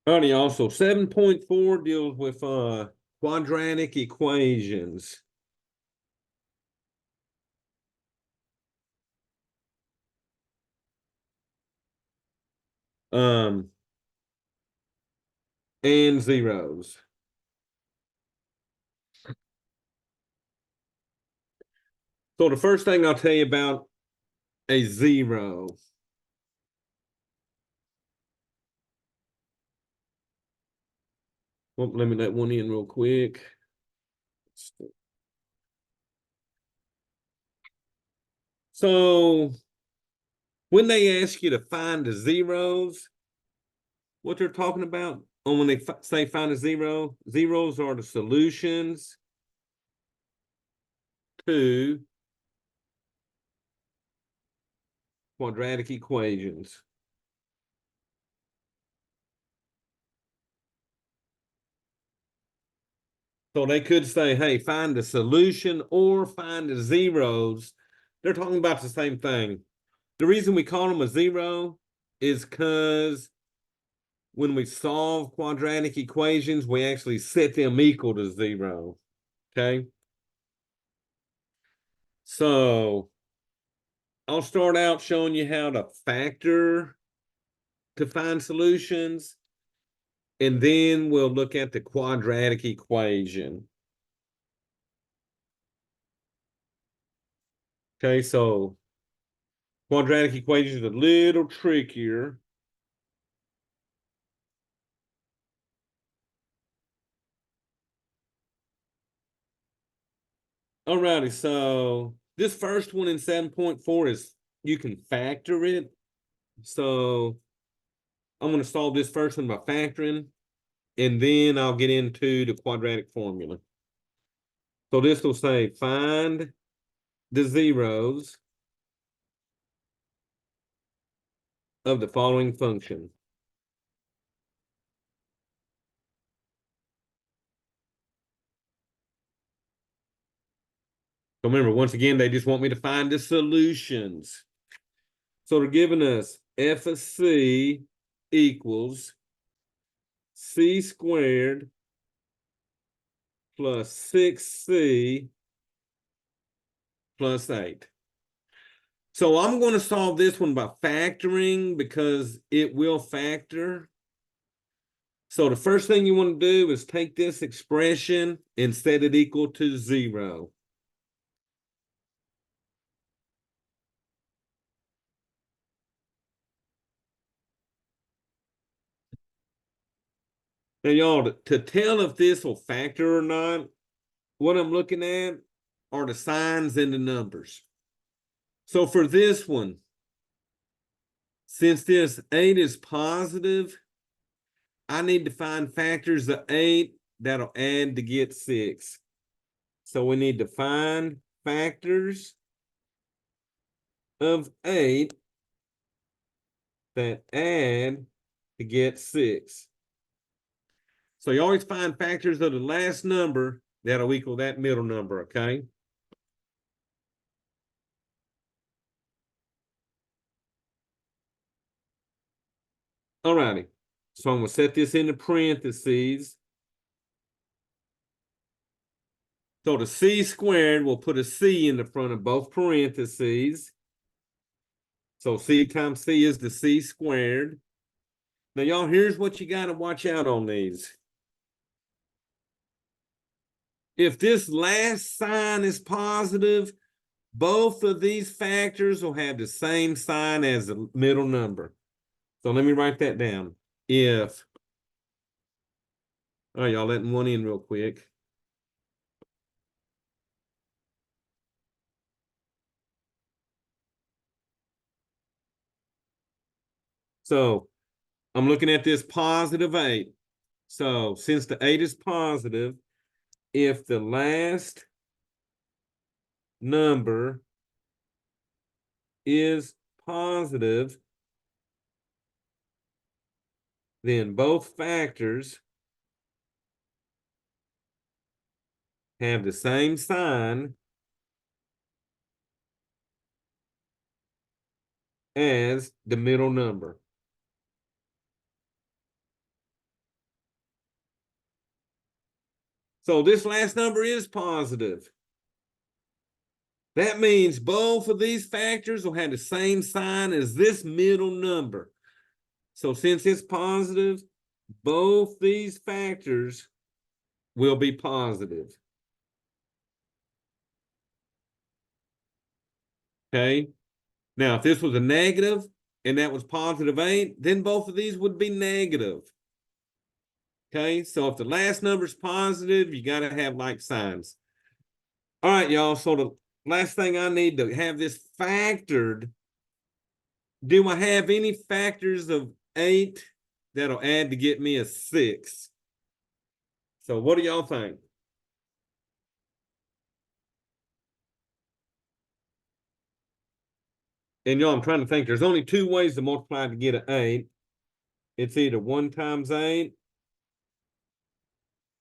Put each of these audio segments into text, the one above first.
Alrighty, y'all. So 7.4 deals with quadratic equations. Um, and zeros. So the first thing I'll tell you about a zero. Well, let me let one in real quick. So when they ask you to find the zeros, what they're talking about, or when they say find a zero, zeros are the solutions to quadratic equations. So they could say, hey, find the solution or find the zeros. They're talking about the same thing. The reason we call them a zero is because when we solve quadratic equations, we actually set them equal to zero. Okay. So I'll start out showing you how to factor to find solutions, and then we'll look at the quadratic equation. Okay, so quadratic equation is a little trickier. Alrighty, so this first one in 7.4 is you can factor it. So I'm going to solve this first one by factoring, and then I'll get into the quadratic formula. So this will say find the zeros of the following function. So remember, once again, they just want me to find the solutions. So they're giving us f of c equals c squared plus 6c plus 8. So I'm going to solve this one by factoring because it will factor. So the first thing you want to do is take this expression and set it equal to 0. Now, y'all, to tell if this will factor or not, what I'm looking at are the signs and the numbers. So for this one, since this 8 is positive, I need to find factors of 8 that'll add to get 6. So we need to find factors of 8 that add to get 6. So you always find factors of the last number that'll equal that middle number, okay? All righty. So I'm going to set this into parentheses. So the c squared, we'll put a c in the front of both parentheses. So c times c is the c squared. Now, y'all, here's what you got to watch out on these. If this last sign is positive, both of these factors will have the same sign as the middle number. So let me write that down. If, all right, y'all, letting one in real quick. So I'm looking at this positive 8. So since the 8 is positive, if the last number is positive, then both factors have the same sign as the middle number. So this last number is positive. That means both of these factors will have the same sign as this middle number. So since it's positive, both these factors will be positive. Okay. Now, if this was a negative and that was positive 8, then both of these would be negative. Okay. So if the last number is positive, you got to have like signs. All right, y'all. So the last thing I need to have this factored. Do I have any factors of 8 that'll add to get me a 6? So what do y'all think? And y'all, I'm trying to think. There's only 2 ways to multiply to get an 8. It's either 1 times 8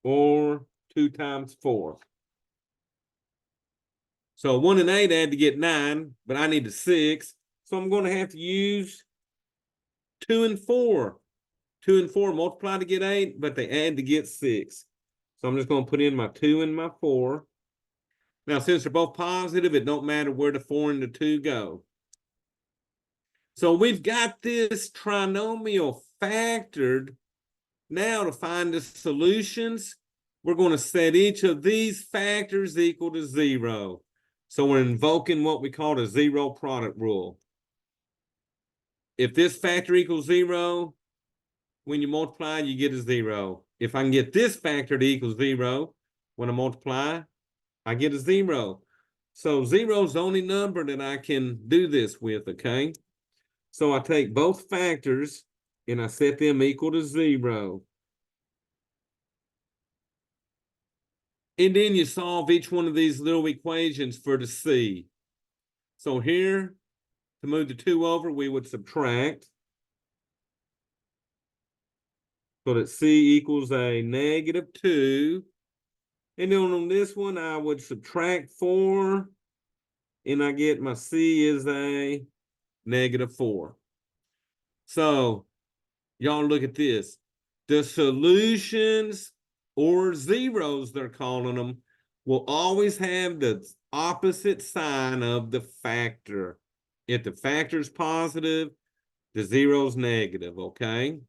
or 2 times 4. So 1 and 8 add to get 9, but I need a 6. So I'm going to have to use 2 and 4. 2 and 4 multiply to get 8, but they add to get 6. So I'm just going to put in my 2 and my 4. Now, since they're both positive, it don't matter where the 4 and the 2 go. So we've got this trinomial factored. Now to find the solutions, we're going to set each of these factors equal to 0. So we're invoking what we call a zero product rule. If this factor equals 0, when you multiply, you get a 0. If I can get this factor to equal 0, when I multiply, I get a 0. So 0 is the only number that I can do this with, okay? So I take both factors and I set them equal to 0. And then you solve each one of these little equations for the C. So here, to move the 2 over, we would subtract. So that C equals a -2. And then on this one, I would subtract 4. And I get my C is a -4. So y'all look at this. The solutions, or zeros they're calling them, will always have the opposite sign of the factor. If the factor is positive, the zero is negative, okay?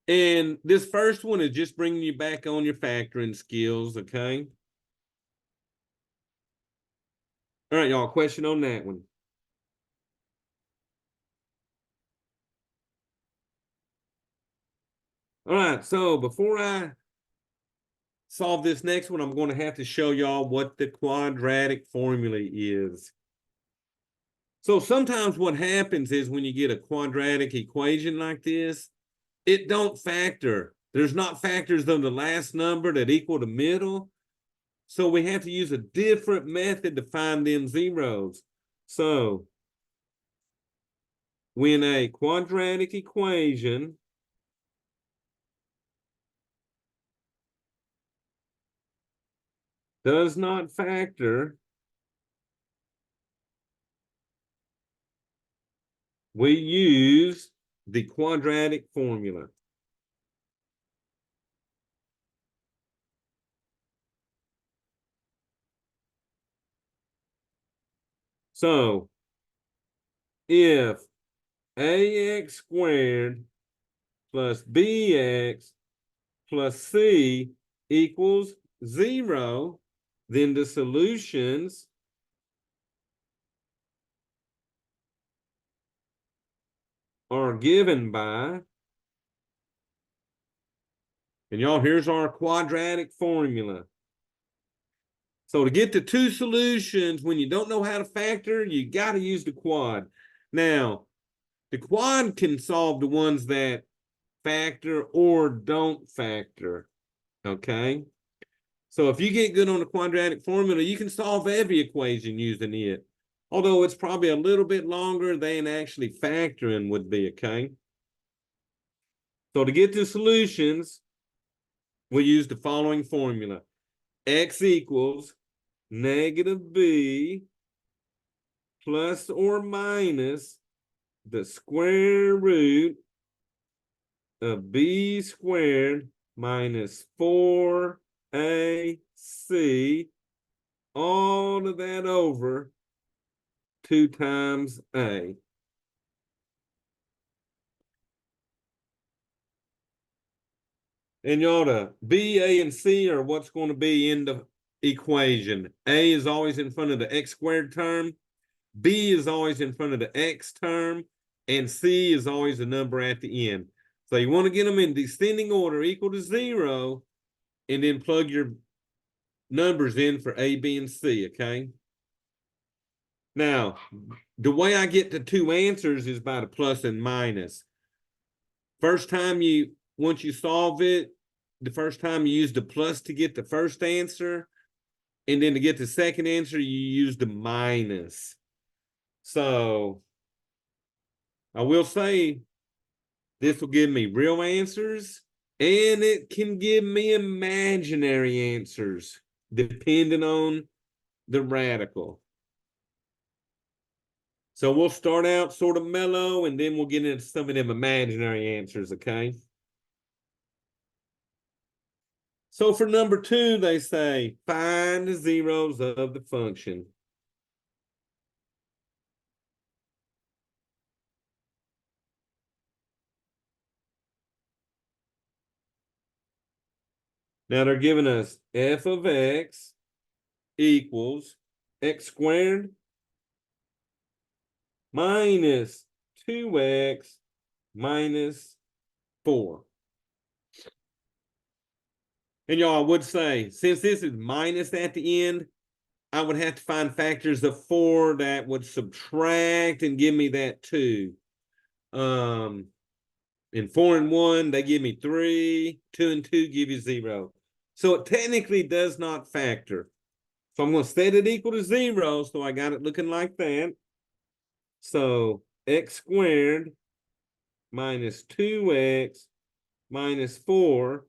And this first one is just bringing you back on your factoring skills, okay? All right, y'all, question on that one. All right, so before I solve this next one, I'm going to have to show y'all what the quadratic formula is. So sometimes what happens is when you get a quadratic equation like this, it don't factor. There's not factors on the last number that equal the middle. So we have to use a different method to find them zeros. So when a quadratic equation does not factor, we use the quadratic formula. So if ax squared plus bx plus c equals 0, then the solutions are given by, and y'all, here's our quadratic formula. So to get the 2 solutions, when you don't know how to factor, you got to use the quad. Now, the quad can solve the ones that factor or don't factor, okay? So if you get good on the quadratic formula, you can solve every equation using it. Although it's probably a little bit longer than actually factoring would be, okay? So to get the solutions, we use the following formula. X equals -b plus or minus the square root of b squared minus 4ac, all of that over 2 times a. And y'all, the b, a, and c are what's going to be in the equation. A is always in front of the x squared term. B is always in front of the x term. And c is always a number at the end. So you want to get them in descending order equal to 0, and then plug your numbers in for a, b, and c, okay? Now, the way I get to 2 answers is by the plus and minus. Once you solve it, the first time you use the plus to get the first answer, and then to get the second answer, you use the minus. So I will say this will give me real answers, and it can give me imaginary answers, depending on the radical. So we'll start out sort of mellow, and then we'll get into some of them imaginary answers, okay? So for number 2, they say, find the zeros of the function. Now they're giving us f of x equals x squared minus 2x minus 4. And y'all, I would say, since this is minus at the end, I would have to find factors of 4 that would subtract and give me that 2. In 4 and 1, they give me 3. 2 and 2 give you 0. So it technically does not factor. So I'm going to set it equal to 0. So I got it looking like that. So x squared minus 2x minus 4.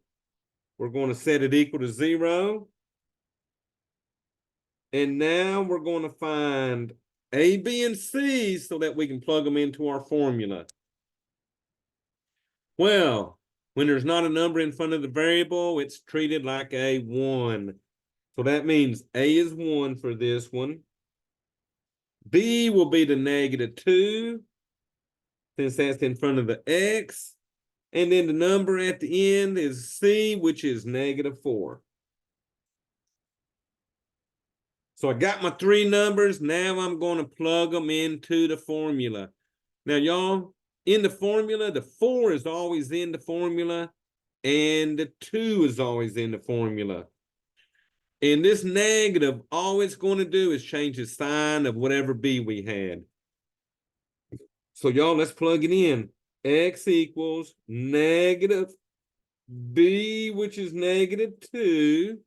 We're going to set it equal to 0. And now we're going to find a, b, and c so that we can plug them into our formula. Well, when there's not a number in front of the variable, it's treated like a 1. So that means a is 1 for this one. B will be the -2, since that's in front of the x. And then the number at the end is c, which is -4. So I got my 3 numbers. Now I'm going to plug them into the formula. Now, y'all, in the formula, the 4 is always in the formula, and the 2 is always in the formula. And this negative, all it's going to do is change the sign of whatever b we had. So, y'all, let's plug it in. X equals negative b, which is -2.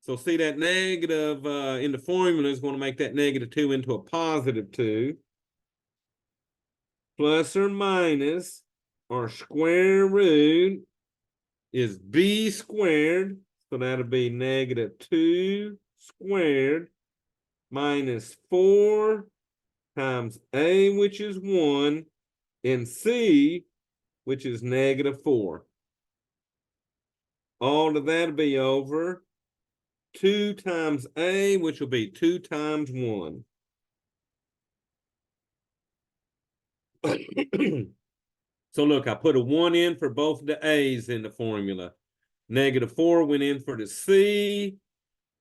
So see that negative in the formula is going to make that -2 into a +2. Plus or minus our square root is b squared. So that'll be -2 squared minus 4 times a, which is 1, and c, which is -4. All of that'll be over 2 times a, which will be 2 times 1. So look, I put a 1 in for both the a's in the formula. -4 went in for the c,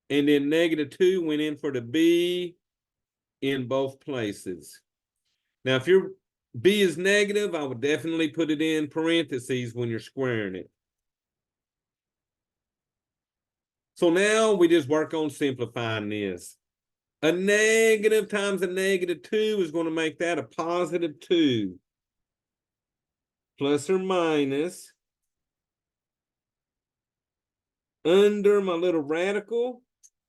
and then -2 went in for the b in both places. Now, if your b is negative, I would definitely put it in parentheses when you're squaring it. So now we just work on simplifying this. A negative times a -2 is going to make that a +2. Plus or minus. Under my little radical,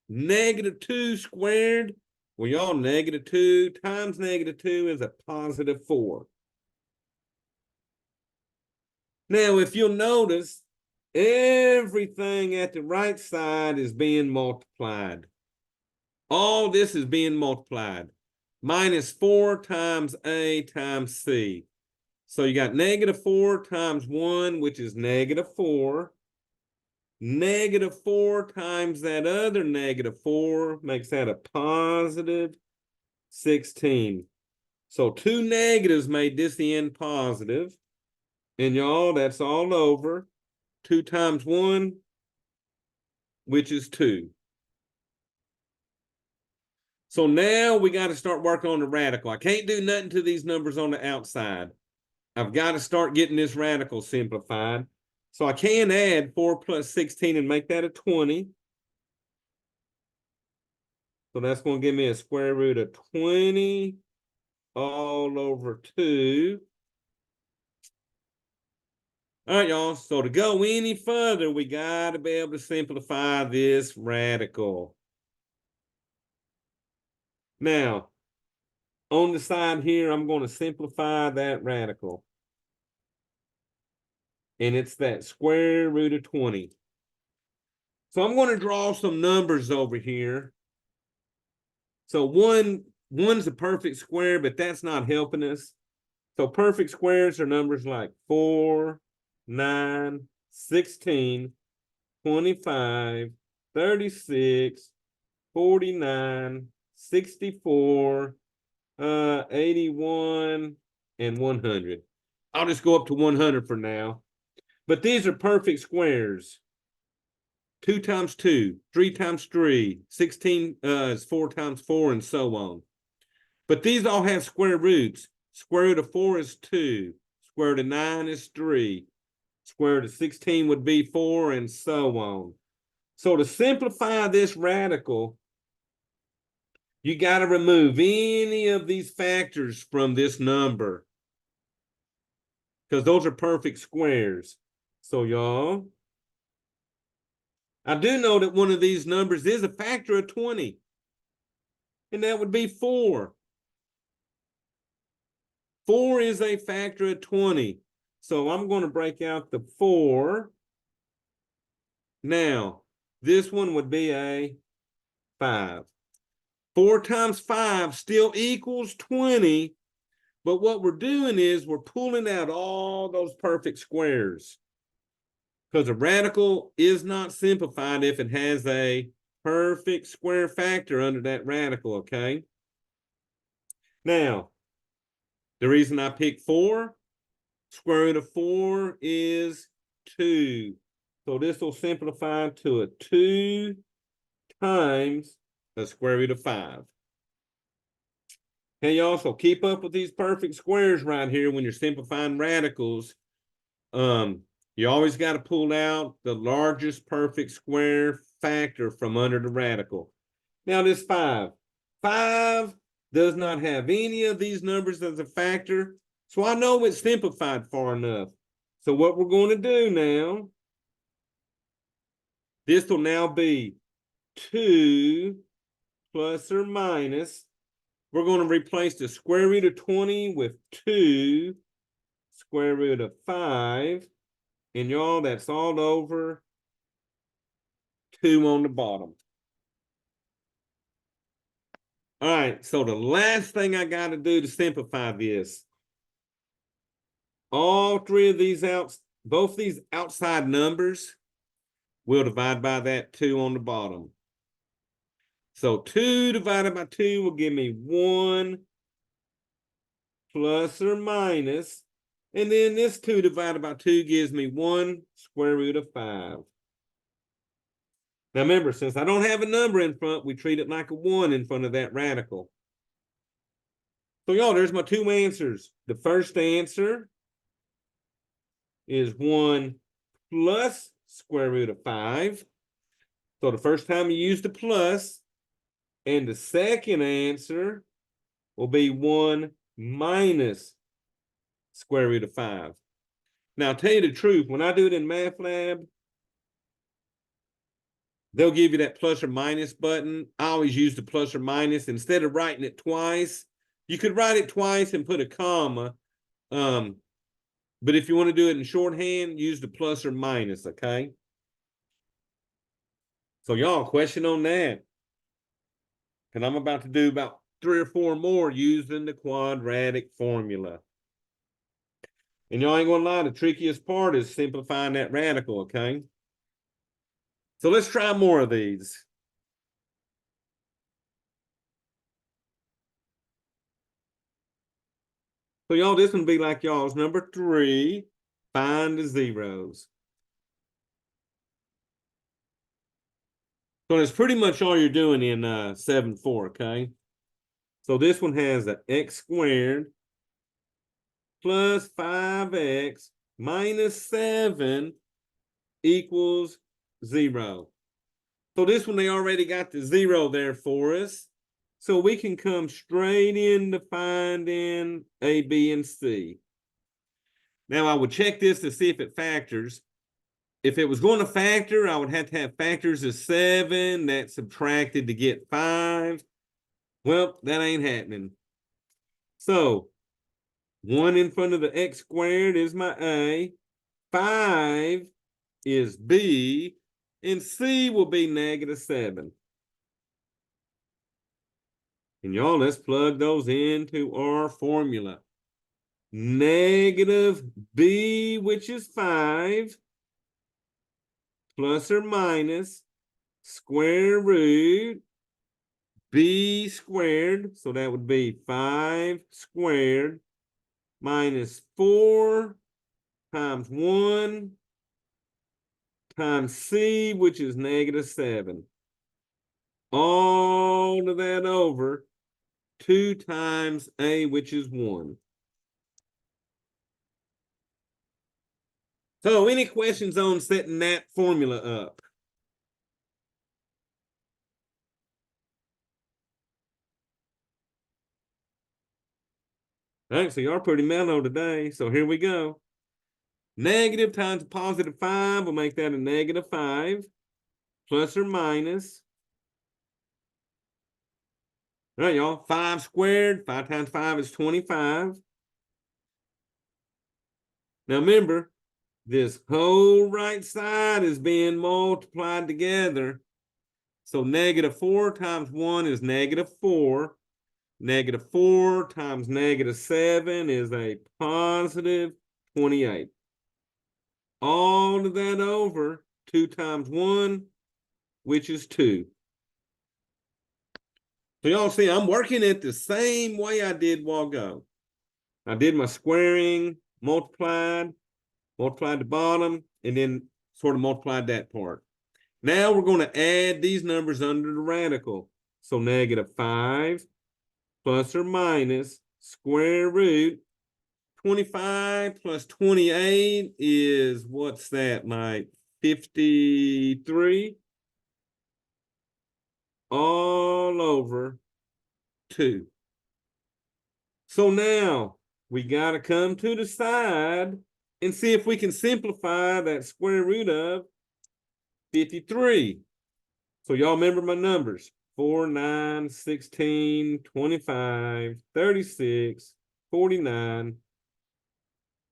-2 squared. Well, y'all, -2 times -2 is a +4. Now, if you'll notice, everything at the right side is being multiplied. All this is being multiplied. -4 times a times c. So you got -4 times 1, which is -4. -4 times that other -4 makes that a positive 16. So two negatives made this end positive. And y'all, that's all over. 2 times 1, which is 2. So now we got to start working on the radical. I can't do nothing to these numbers on the outside. I've got to start getting this radical simplified. So I can add 4 plus 16 and make that a 20. So that's going to give me a square root of 20 all over 2. All right, y'all. So to go any further, we got to be able to simplify this radical. Now, on the side here, I'm going to simplify that radical. And it's that square root of 20. So I'm going to draw some numbers over here. So one's a perfect square, but that's not helping us. So perfect squares are numbers like 4, 9, 16, 25, 36, 49, 64, 81, and 100. I'll just go up to 100 for now. But these are perfect squares. 2 times 2, 3 times 3, 16 is 4 times 4, and so on. But these all have square roots. Square root of 4 is 2. Square root of 9 is 3. Square root of 16 would be 4, and so on. So to simplify this radical, you got to remove any of these factors from this number, because those are perfect squares. So y'all, I do know that one of these numbers is a factor of 20, and that would be 4. 4 is a factor of 20. So I'm going to break out the 4. Now, this one would be a 5. 4 times 5 still equals 20. But what we're doing is we're pulling out all those perfect squares, because a radical is not simplified if it has a perfect square factor under that radical, okay? Now, the reason I picked 4, square root of 4 is 2. So this will simplify to a 2 times the square root of 5. And you also keep up with these perfect squares right here when you're simplifying radicals. You always got to pull out the largest perfect square factor from under the radical. Now this 5. 5 does not have any of these numbers as a factor, so I know it's simplified far enough. So what we're going to do now, this will now be 2 plus or minus. We're going to replace the square root of 20 with 2 square root of 5. And y'all, that's all over 2 on the bottom. All right, so the last thing I got to do to simplify this, all three of these both these outside numbers will divide by that 2 on the bottom. So 2 divided by 2 will give me 1 plus or minus. And then this 2 divided by 2 gives me 1 square root of 5. Now remember, since I don't have a number in front, we treat it like a 1 in front of that radical. So y'all, there's my 2 answers. The first answer is 1 plus square root of 5. So the first time you use the plus. And the second answer will be 1 minus square root of 5. Now, I'll tell you the truth, when I do it in Math Lab, they'll give you that plus or minus button. I always use the plus or minus. Instead of writing it twice, you could write it twice and put a comma. But if you want to do it in shorthand, use the plus or minus, okay? So y'all, question on that. And I'm about to do about 3 or 4 more using the quadratic formula. And y'all ain't gonna lie, the trickiest part is simplifying that radical, okay? So let's try more of these. So y'all, this one be like y'all's number 3. Find the zeros. So that's pretty much all you're doing in 7-4, okay? So this one has a x squared plus 5x minus 7 equals 0. So this one, they already got the 0 there for us. So we can come straight into finding A, B, and C. Now I would check this to see if it factors. If it was going to factor, I would have to have factors of 7 that subtracted to get 5. Well, that ain't happening. So 1 in front of the x squared is my A. 5 is B. And C will be -7. And y'all, let's plug those into our formula. Negative B, which is 5, plus or minus square root B squared. So that would be 5 squared minus 4 times 1 times C, which is -7. All of that over 2 times A, which is 1. So any questions on setting that formula up? All right, so you are pretty mellow today. So here we go. Negative times a positive 5 will make that a -5, plus or minus. All right, y'all. 5 squared, 5 times 5 is 25. Now remember, this whole right side is being multiplied together. So -4 times 1 is -4. -4 times -7 is a positive 28. All of that over 2 times 1, which is 2. So y'all see, I'm working it the same way I did a while ago. I did my squaring, multiplied the bottom, and then sort of multiplied that part. Now we're going to add these numbers under the radical. So -5 plus or minus square root 25 plus 28 is, what's that, like 53? All over 2. So now we got to come to the side and see if we can simplify that square root of 53. So y'all remember my numbers: 4, 9, 16, 25, 36, 49.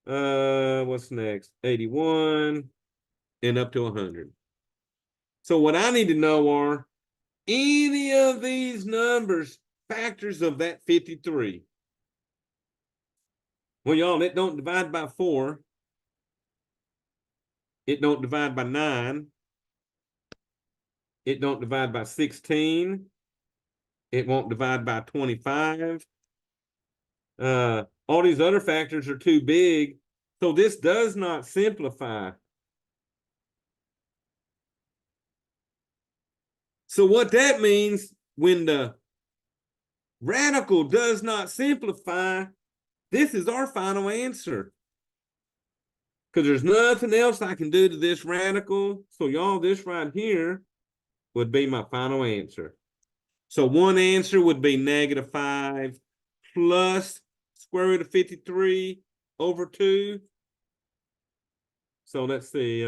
What's next? 81 and up to 100. So what I need to know are any of these numbers factors of that 53. Well, y'all, it don't divide by 4. It don't divide by 9. It don't divide by 16. It won't divide by 25. All these other factors are too big. So this does not simplify. So what that means, when the radical does not simplify, this is our final answer. Because there's nothing else I can do to this radical. So y'all, this right here would be my final answer. So one answer would be -5 plus square root of 53 over 2. So let's see.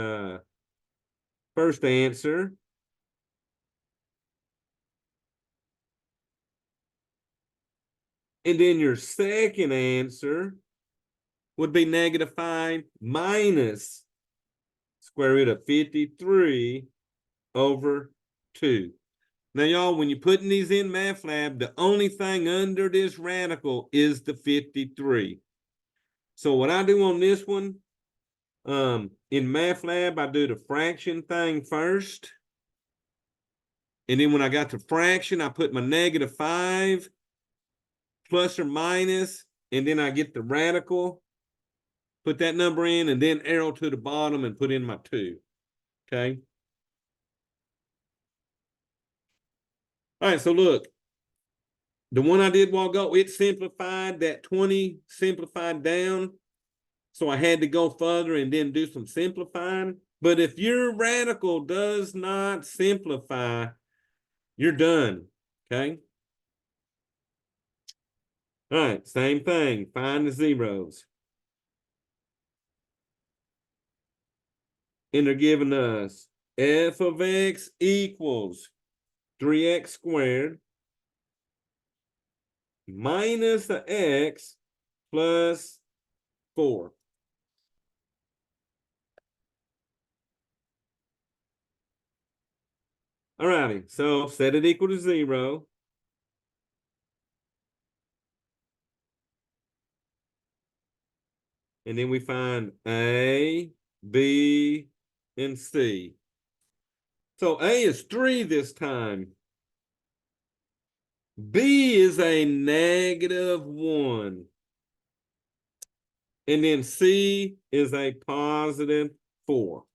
First answer. And then your second answer would be -5 minus square root of 53 over 2. Now, y'all, when you're putting these in MATLAB, the only thing under this radical is the 53. So what I do on this one, in MATLAB, I do the fraction thing first. And then when I got to fraction, I put my -5 plus or minus, and then I get the radical, put that number in, and then arrow to the bottom and put in my 2. Okay. All right, so look, the one I did while ago, it simplified, that 20 simplified down. So I had to go further and then do some simplifying. But if your radical does not simplify, you're done. Okay. All right, same thing. Find the zeros. And they're giving us f of x equals 3x squared minus the x plus 4. All righty, so set it equal to 0. And then we find A, B, and C. So A is 3 this time. B is a -1. And then C is a +4.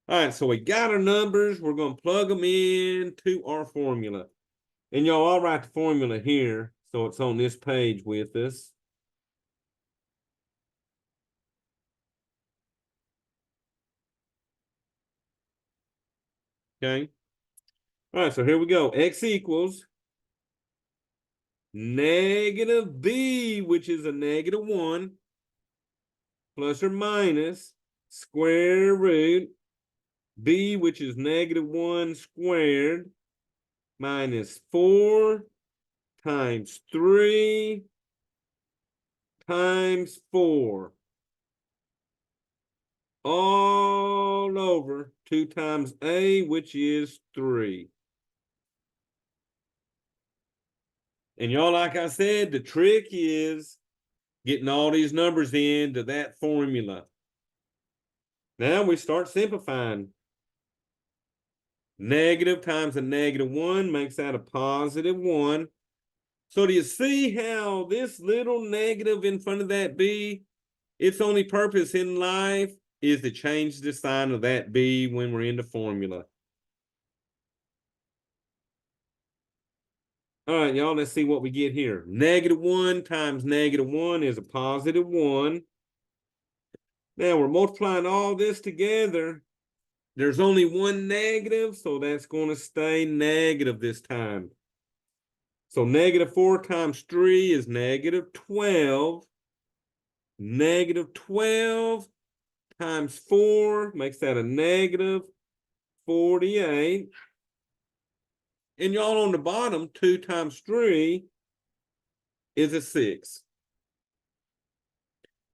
All right, so we got our numbers. We're going to plug them into our formula. And y'all, I'll write the formula here, so it's on this page with us. Okay. All right, so here we go. X equals -b, which is a -1, plus or minus square root b, which is -1 squared, minus 4 times 3 times 4. All over 2 times a, which is 3. And y'all, like I said, the trick is getting all these numbers into that formula. Now we start simplifying. Negative times a -1 makes that a +1. So do you see how this little negative in front of that b, its only purpose in life is to change the sign of that b when we're in the formula. All right, y'all, let's see what we get here. -1 times -1 is a +1. Now we're multiplying all this together. There's only one negative, so that's going to stay negative this time. So -4 times 3 is -12. -12 times 4 makes that a -48. And y'all, on the bottom, 2 times 3 is a 6.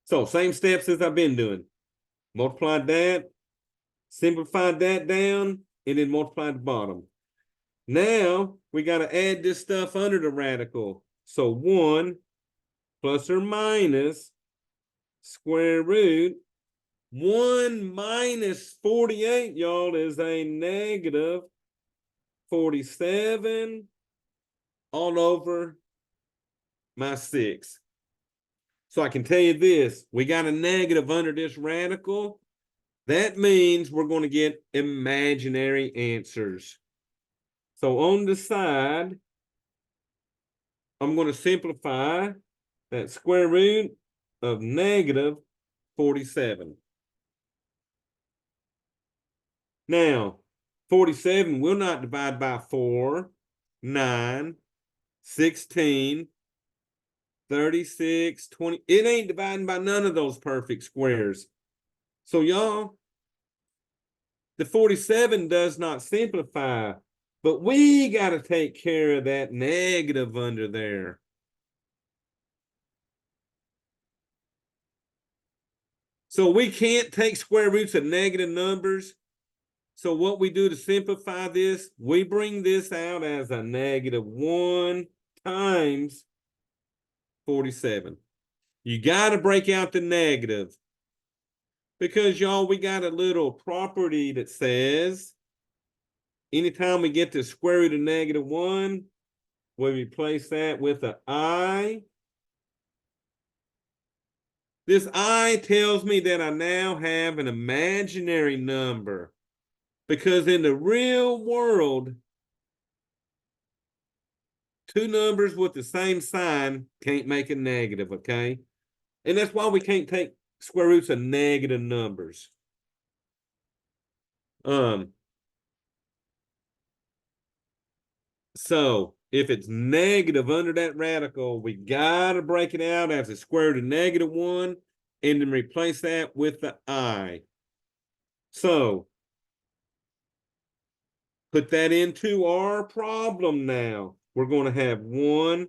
So same steps as I've been doing. Multiplied that, simplified that down, and then multiplied the bottom. Now we got to add this stuff under the radical. So 1 plus or minus square root 1 minus 48, y'all, is a -47 all over my 6. So I can tell you this, we got a negative under this radical. That means we're going to get imaginary answers. So on the side, I'm going to simplify that square root of -47. Now, 47 will not divide by 4, 9, 16, 36, 20. It ain't dividing by none of those perfect squares. So y'all, the 47 does not simplify, but we got to take care of that negative under there. So we can't take square roots of negative numbers. So what we do to simplify this, we bring this out as a -1 times 47. You got to break out the negative because, y'all, we got a little property that says anytime we get to square root of -1, we replace that with an I. This I tells me that I now have an imaginary number, because in the real world, two numbers with the same sign can't make a negative, okay? And that's why we can't take square roots of negative numbers. So if it's negative under that radical, we gotta break it out as a square root of -1 and then replace that with the I. So put that into our problem now. We're going to have 1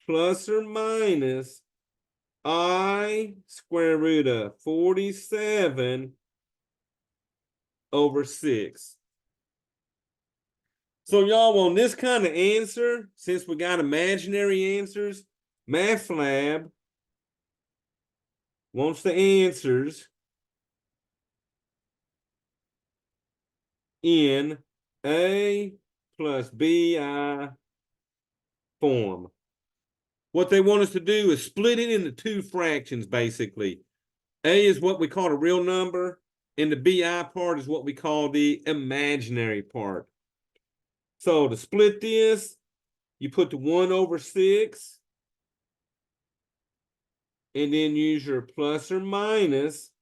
plus or minus I square root of 47 over 6. So y'all, on this kind of answer, since we got imaginary answers, Math Lab wants the answers in A plus BI form. What they want us to do is split it into two fractions, basically. A is what we call a real number, and the BI part is what we call the imaginary part. So to split this, you put the 1 over 6, and then use your plus or minus,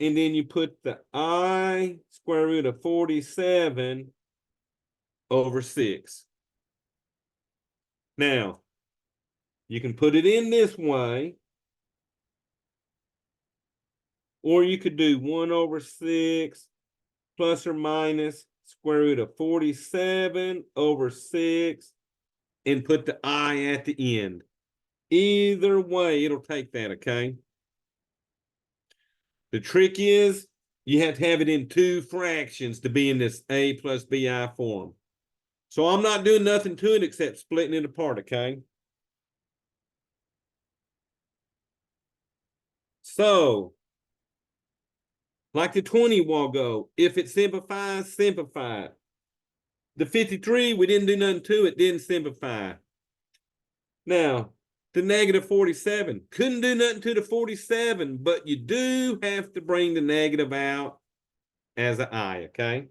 and then you put the I square root of 47 over 6. Now, you can put it in this way, or you could do 1 over 6 plus or minus square root of 47 over 6 and put the I at the end. Either way, it'll take that, okay? The trick is you have to have it in two fractions to be in this A plus BI form. So I'm not doing nothing to it except splitting it apart, okay? So, like the 20 while ago, if it simplifies, simplify. The 53, we didn't do nothing to it, didn't simplify. Now, the -47, couldn't do nothing to the 47, but you do have to bring the negative out as an I, okay?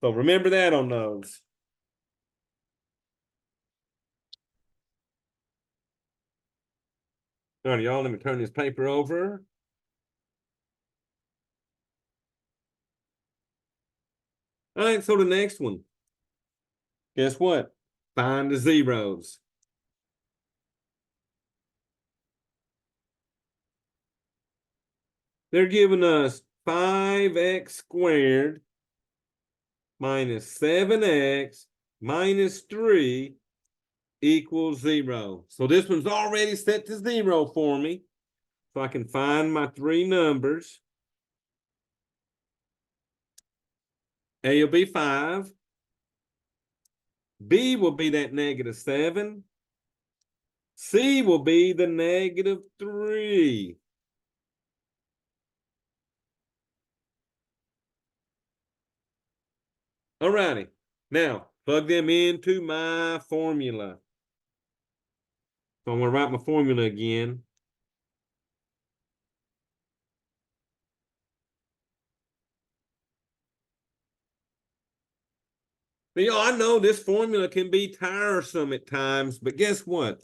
So remember that on those. All right, y'all, let me turn this paper over. All right, so the next one. Guess what? Find the zeros. They're giving us 5x squared minus 7x minus 3 equals 0. So this one's already set to 0 for me. So I can find my three numbers. A will be 5. B will be that -7. C will be the -3. All righty. Now, plug them into my formula. So I'm going to write my formula again. Now, y'all, I know this formula can be tiresome at times, but guess what?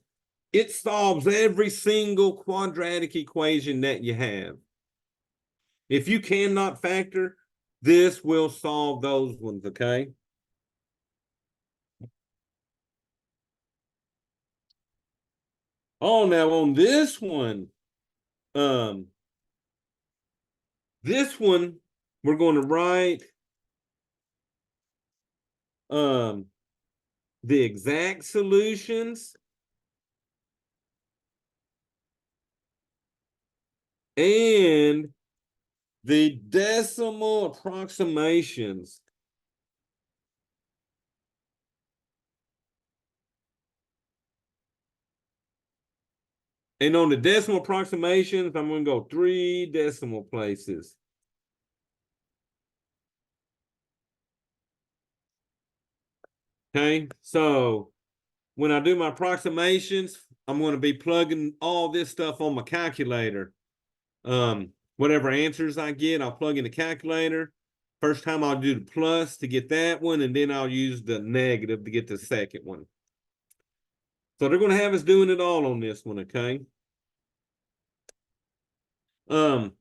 It solves every single quadratic equation that you have. If you cannot factor, this will solve those ones, okay? Oh, now on this one, we're going to write the exact solutions and the decimal approximations. And on the decimal approximations, I'm going to go 3 decimal places. Okay, so when I do my approximations, I'm going to be plugging all this stuff on my calculator. Whatever answers I get, I'll plug in the calculator. First time I'll do the plus to get that one, and then I'll use the negative to get the second one. So they're going to have us doing it all on this one, okay? But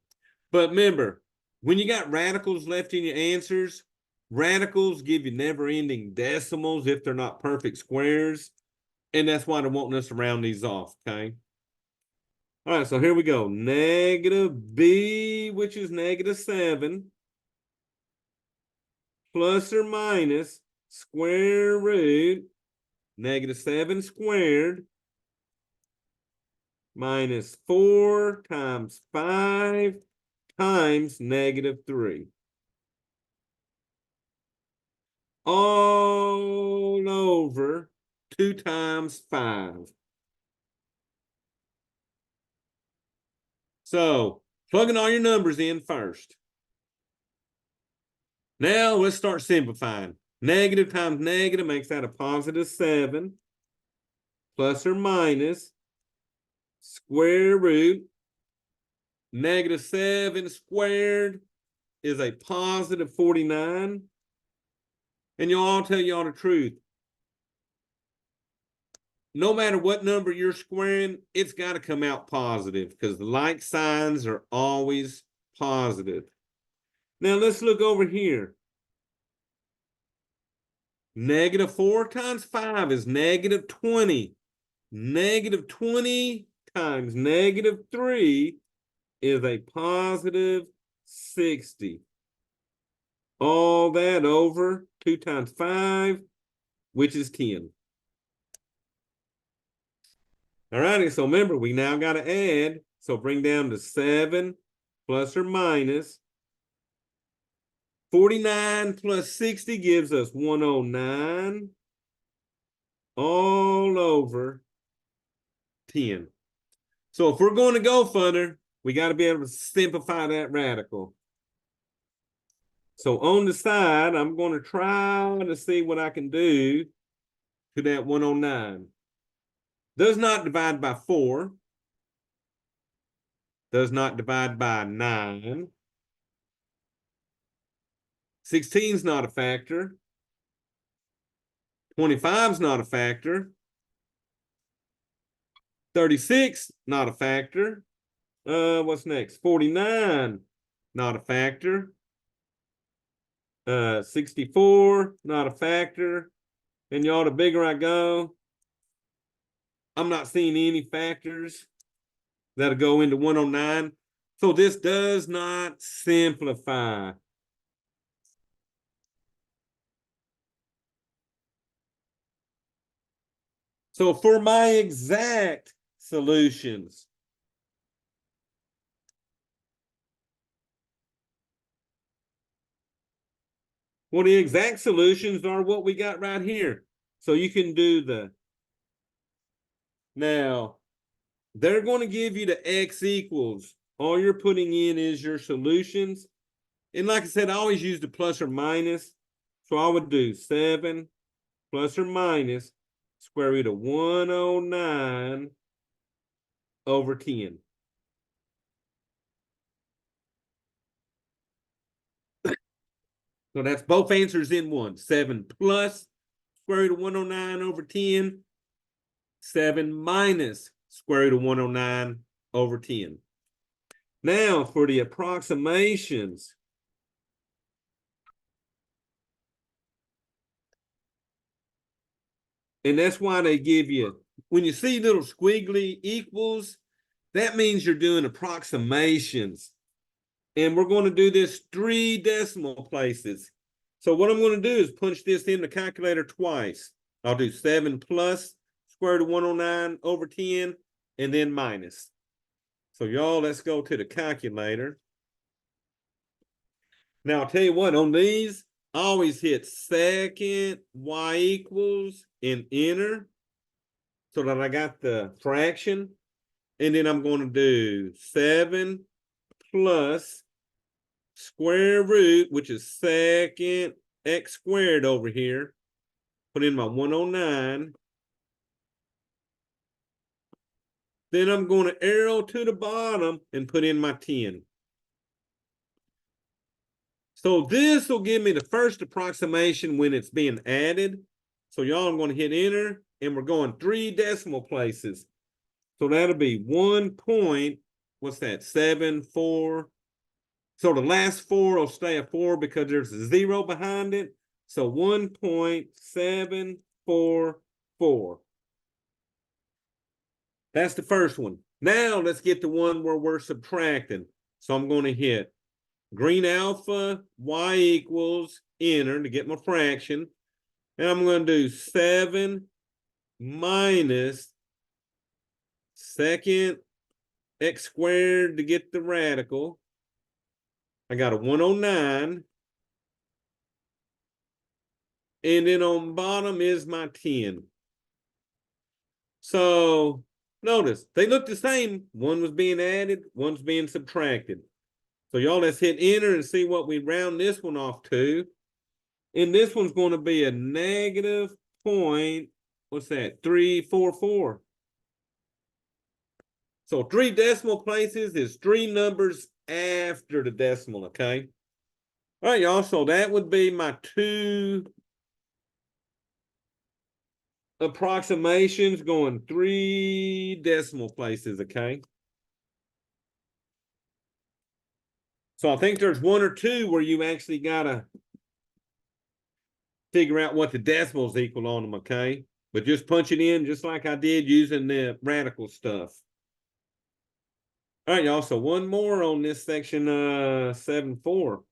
remember, when you got radicals left in your answers, radicals give you never-ending decimals if they're not perfect squares. And that's why they're wanting us to round these off, okay? All right, so here we go. Negative b, which is -7, plus or minus square root -7 squared minus 4 times 5 times -3. All over 2 times 5. So plugging all your numbers in first. Now let's start simplifying. Negative times negative makes that a +7, plus or minus square root -7 squared is a +49. And I'll tell y'all the truth. No matter what number you're squaring, it's got to come out positive because the like signs are always positive. Now let's look over here. -4 times 5 is -20. -20 times -3 is a +60. All that over 2 times 5, which is 10. All righty, so remember, we now got to add. So bring down to 7 plus or minus. 49 plus 60 gives us 109 all over 10. So if we're going to go further, we got to be able to simplify that radical. So on the side, I'm going to try to see what I can do to that 109. Does not divide by 4. Does not divide by 9. 16 is not a factor. 25 is not a factor. 36, not a factor. What's next? 49, not a factor. 64, not a factor. And y'all, the bigger I go, I'm not seeing any factors that'll go into 109. So this does not simplify. So for my exact solutions, well, the exact solutions are what we got right here. So you can do now, they're going to give you the x equals. All you're putting in is your solutions. And like I said, I always use the plus or minus. So I would do 7 plus or minus square root of 109 over 10. So that's both answers in one. 7 plus square root of 109 over 10. 7 minus square root of 109 over 10. Now for the approximations. And that's why they give you, when you see little squiggly equals, that means you're doing approximations. And we're going to do this 3 decimal places. So what I'm going to do is punch this in the calculator twice. I'll do 7 plus square root of 109 over 10 and then minus. So y'all, let's go to the calculator. Now I'll tell you what, on these, I always hit second y equals and enter so that I got the fraction. And then I'm going to do 7 plus square root, which is second x squared over here, put in my 109. Then I'm going to arrow to the bottom and put in my 10. So this will give me the first approximation when it's being added. So y'all, I'm going to hit enter, and we're going 3 decimal places. So that'll be 1 point, what's that, 7, 4. So the last 4 will stay a 4 because there's a 0 behind it. So 1.744. That's the first one. Now let's get the one where we're subtracting. So I'm going to hit green alpha, y equals, enter to get my fraction. And I'm going to do 7 minus second x squared to get the radical. I got a 109. And then on bottom is my 10. So notice they look the same. One was being added, one's being subtracted. So y'all, let's hit enter and see what we round this one off to. And this one's going to be a negative point, what's that, 344. So 3 decimal places is 3 numbers after the decimal, okay? All right, y'all, so that would be my 2 approximations going 3 decimal places, okay? So I think there's 1 or 2 where you actually gotta figure out what the decimals equal on them, okay? But just punch it in just like I did using the radical stuff. All right, y'all, so one more on this section 7.4.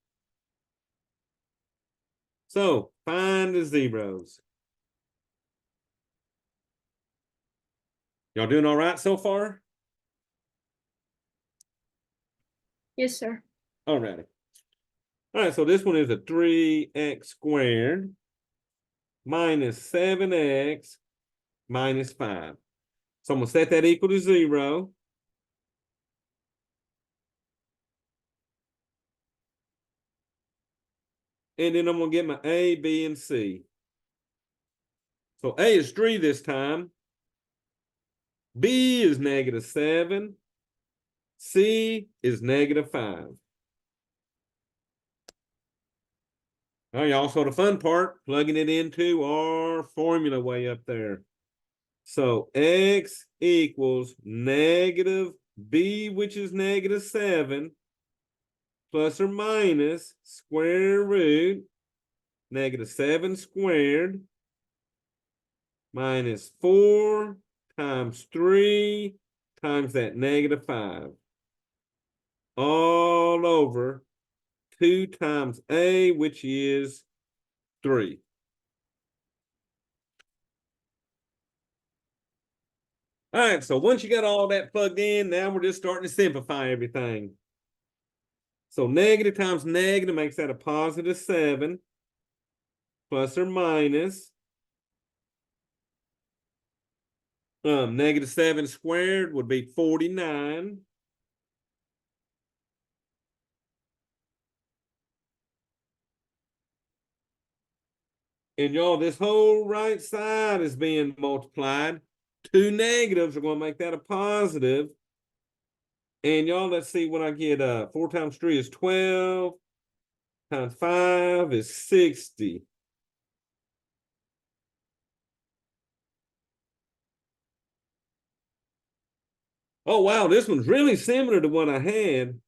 So find the zeros. Y'all doing all right so far? Yes, sir. All righty. All right, so this one is a 3x squared minus 7x minus 5. So I'm going to set that equal to 0. And then I'm going to get my A, B, and C. So A is 3 this time. B is negative 7. C is negative 5. All right, y'all. So the fun part, plugging it into our formula way up there. So X equals negative B, which is negative 7, plus or minus square root negative 7 squared minus 4 times 3 times that negative 5. All over 2 times A, which is 3. All right, so once you got all that plugged in, now we're just starting to simplify everything. So negative times negative makes that a positive 7, plus or minus negative 7 squared would be 49. And y'all, this whole right side is being multiplied. 2 negatives are going to make that a positive. And y'all, let's see what I get. 4 times 3 is 12. Times 5 is 60. Oh, wow, this one's really similar to what I had.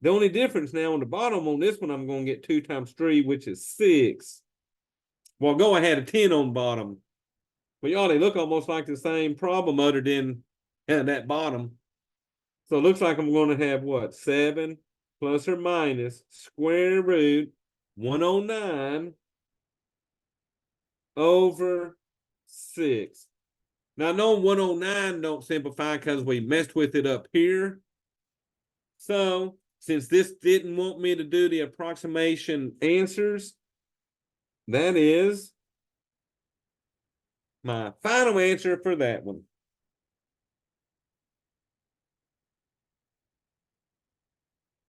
The only difference now on the bottom on this one, I'm going to get 2 times 3, which is 6. Well, I had a 10 on bottom. But y'all, they look almost like the same problem other than that bottom. So it looks like I'm going to have what? 7 plus or minus square root 109 over 6. Now, I know 109 don't simplify because we messed with it up here. So since this didn't want me to do the approximation answers, that is my final answer for that one.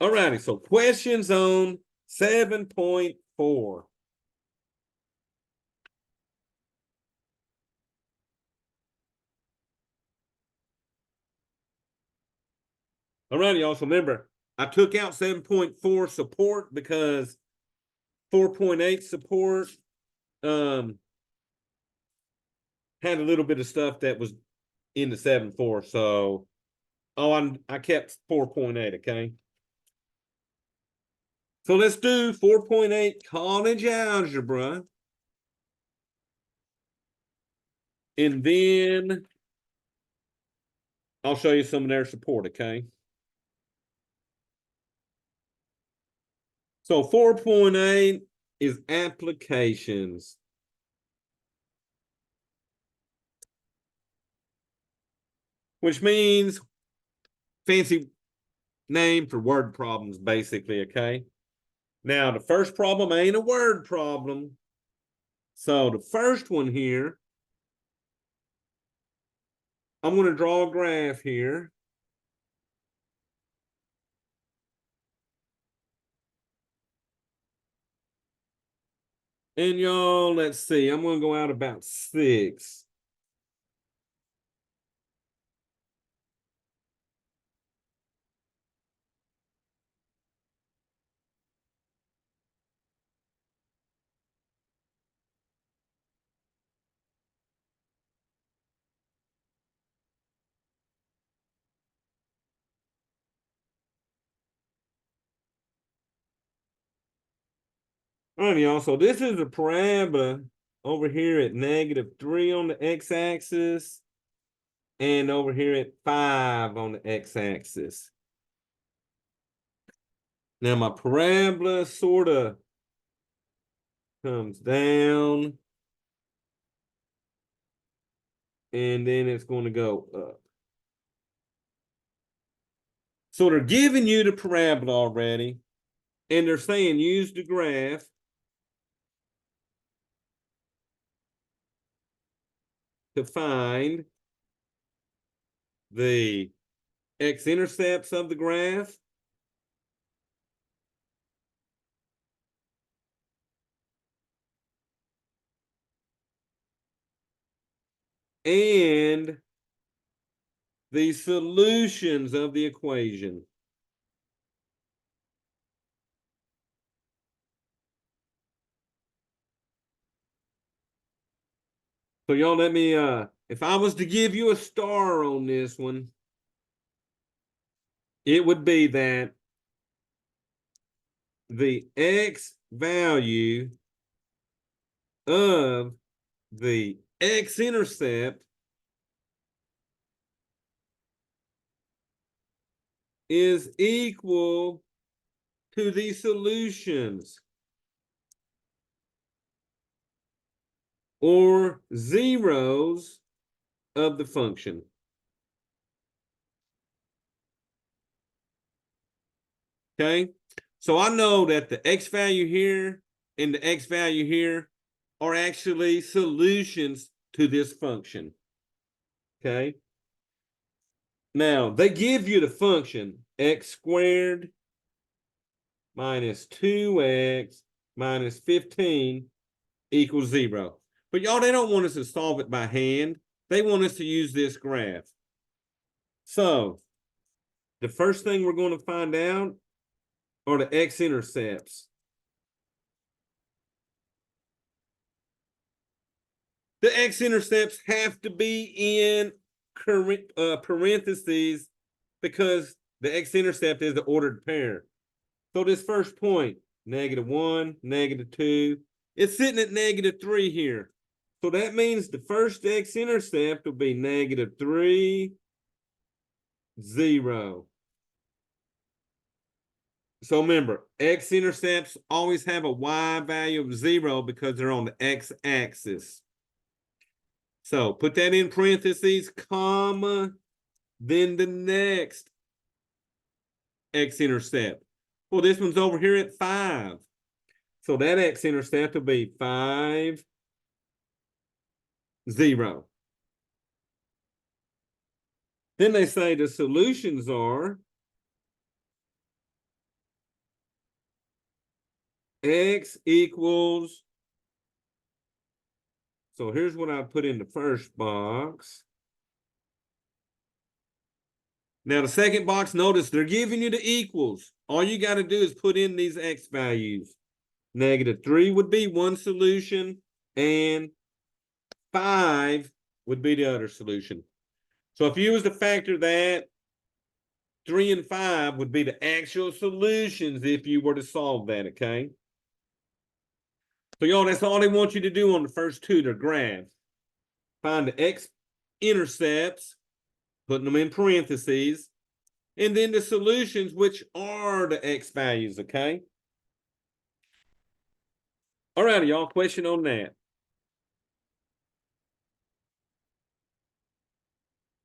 All righty, so questions on 7.4. All right, y'all. So remember, I took out 7.4 support because 4.8 support had a little bit of stuff that was in the 7.4. So I kept 4.8, okay? So let's do 4.8 college algebra. And then I'll show you some of their support, okay? So 4.8 is applications. Which means fancy name for word problems, basically, okay? Now, the first problem ain't a word problem. So the first one here, I'm going to draw a graph here. And y'all, let's see, I'm going to go out about 6. All right, y'all. So this is a parabola over here at -3 on the x-axis and over here at 5 on the x-axis. Now my parabola sort of comes down and then it's going to go up. So they're giving you the parabola already, and they're saying use the graph to find the x-intercepts of the graph and the solutions of the equation. So y'all let me, if I was to give you a star on this one, it would be that the x value of the x-intercept is equal to the solutions or zeros of the function. Okay, so I know that the x value here and the x value here are actually solutions to this function. Okay, now they give you the function x squared minus 2x minus 15 equals 0. But y'all, they don't want us to solve it by hand. They want us to use this graph. So the first thing we're going to find out are the x-intercepts. The x-intercepts have to be in parentheses because the x-intercept is the ordered pair. So this first point, -1, -2, it's sitting at -3 here. So that means the first x-intercept will be -3, 0. So remember, x-intercepts always have a y value of 0 because they're on the x-axis. So put that in parentheses, comma, then the next x-intercept. Well, this one's over here at 5. So that x-intercept will be 5, 0. Then they say the solutions are x equals, so here's what I put in the first box. Now the second box, notice they're giving you the equals. All you got to do is put in these x values. -3 would be one solution, and 5 would be the other solution. So if you was to factor that, 3 and 5 would be the actual solutions if you were to solve that, okay? So y'all, that's all they want you to do on the first two, their graphs. Find the x-intercepts, putting them in parentheses, and then the solutions, which are the x values, okay? All righty, y'all, question on that.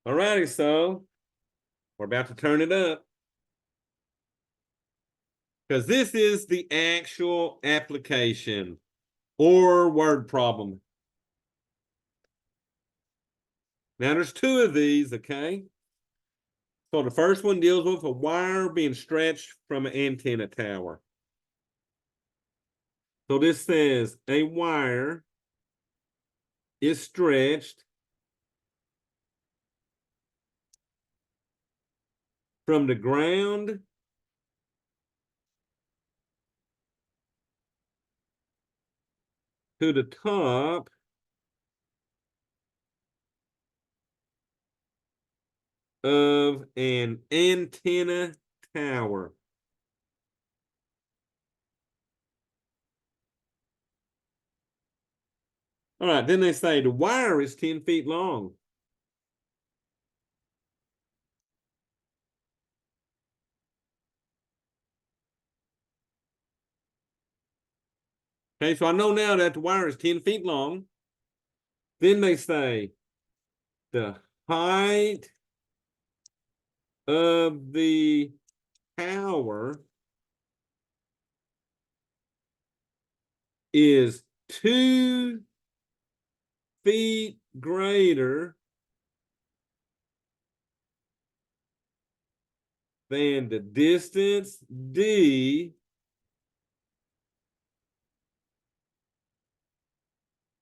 All righty, so we're about to turn it up, because this is the actual application or word problem. Now, there's two of these, okay? So the first one deals with a wire being stretched from an antenna tower. So this says a wire is stretched from the ground to the top of an antenna tower. All right, then they say the wire is 10 feet long. Okay, so I know now that the wire is 10 feet long. Then they say the height of the tower is 2 feet greater than the distance d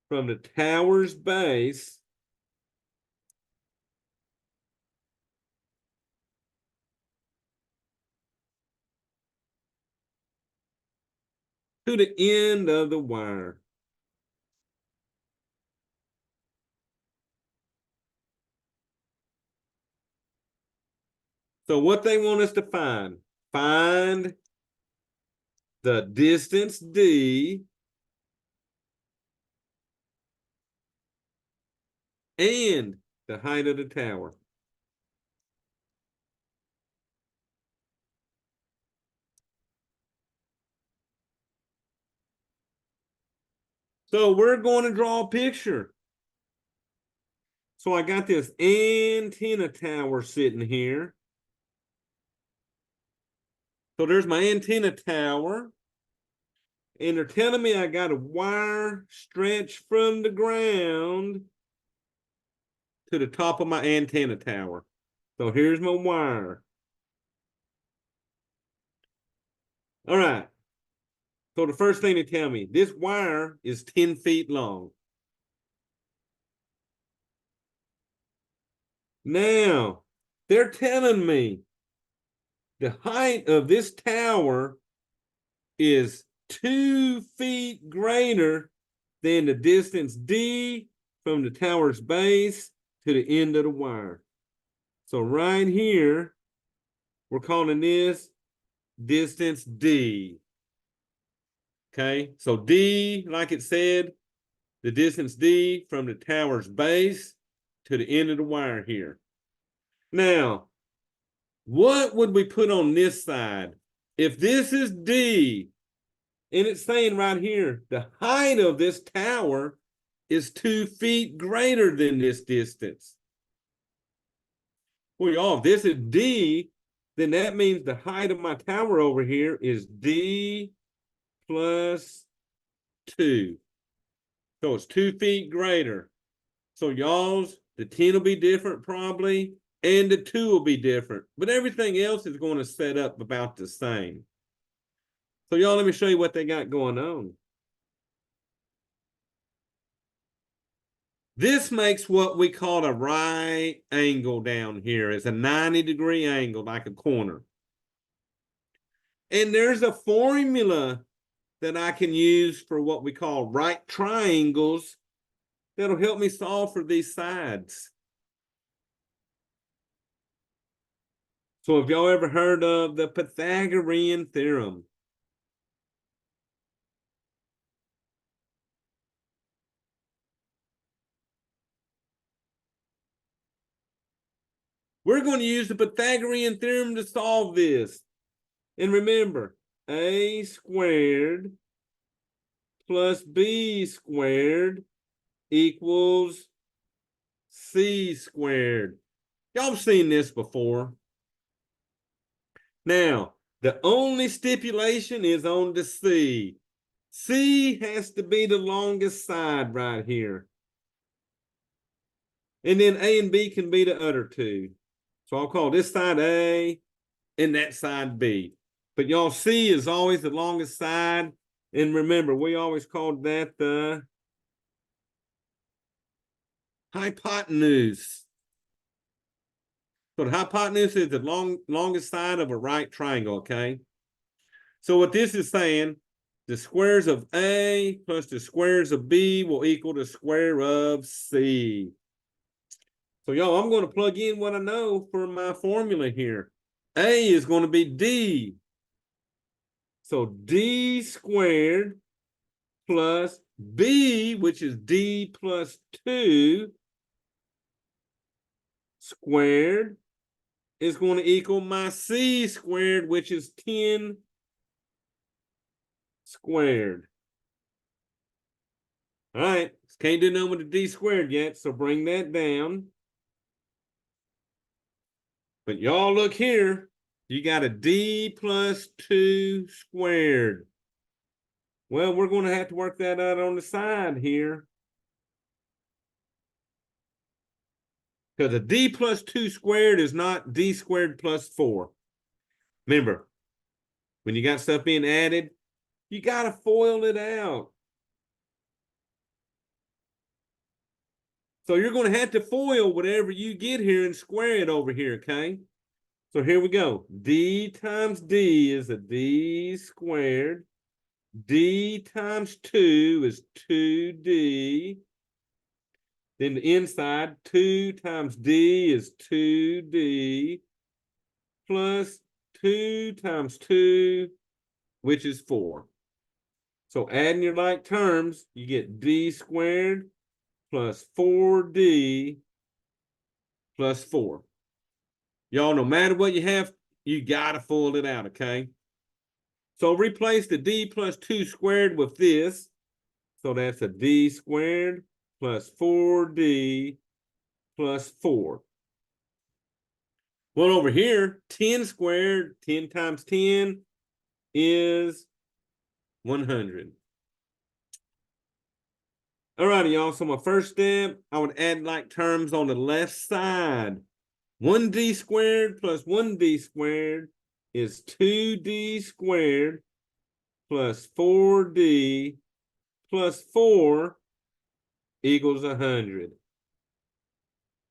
from the tower's base to the end of the wire. So what they want us to find the distance d and the height of the tower. So we're going to draw a picture. So I got this antenna tower sitting here. So there's my antenna tower. And they're telling me I got a wire stretched from the ground to the top of my antenna tower. So here's my wire. All right. So the first thing they tell me, this wire is 10 feet long. Now, they're telling me the height of this tower is 2 feet greater than the distance d from the tower's base to the end of the wire. So right here, we're calling this distance d. Okay, so d, like it said, the distance d from the tower's base to the end of the wire here. Now, what would we put on this side? If this is d, and it's saying right here, the height of this tower is 2 feet greater than this distance. Well, y'all, if this is d, then that means the height of my tower over here is d plus 2. So it's 2 feet greater. So y'all's, the 10 will be different probably, and the 2 will be different. But everything else is going to set up about the same. So y'all, let me show you what they got going on. This makes what we call a right angle down here. It's a 90-degree angle, like a corner. And there's a formula that I can use for what we call right triangles that'll help me solve for these sides. So have y'all ever heard of the Pythagorean theorem? We're going to use the Pythagorean theorem to solve this. And remember, a squared plus b squared equals c squared. Y'all seen this before. Now, the only stipulation is on the c. C has to be the longest side right here. And then A and B can be the other two. So I'll call this side A and that side B. But y'all, C is always the longest side. And remember, we always called that the hypotenuse. So the hypotenuse is the longest side of a right triangle, okay? So what this is saying, the squares of A plus the squares of B will equal the square of C. So y'all, I'm going to plug in what I know for my formula here. A is going to be D. So D squared plus B, which is D plus 2 squared, is going to equal my C squared, which is 10 squared. All right, can't do nothing with the D squared yet, so bring that down. But y'all look here, you got a D plus 2 squared. Well, we're going to have to work that out on the side here. Because a D plus 2 squared is not D squared plus 4. Remember, when you got stuff being added, you got to FOIL it out. So you're going to have to FOIL whatever you get here and square it over here, okay? So here we go. D times D is a D squared. D times 2 is 2D. Then the inside, 2 times D is 2D plus 2 times 2, which is 4. So adding your like terms, you get D squared plus 4D plus 4. Y'all, no matter what you have, you got to FOIL it out, okay? So replace the D plus 2 squared with this. So that's a D squared plus 4D plus 4. Well, over here, 10 squared, 10 times 10 is 100. All righty, y'all. So my first step, I would add like terms on the left side. 1D squared plus 1D squared is 2D squared plus 4D plus 4 equals 100.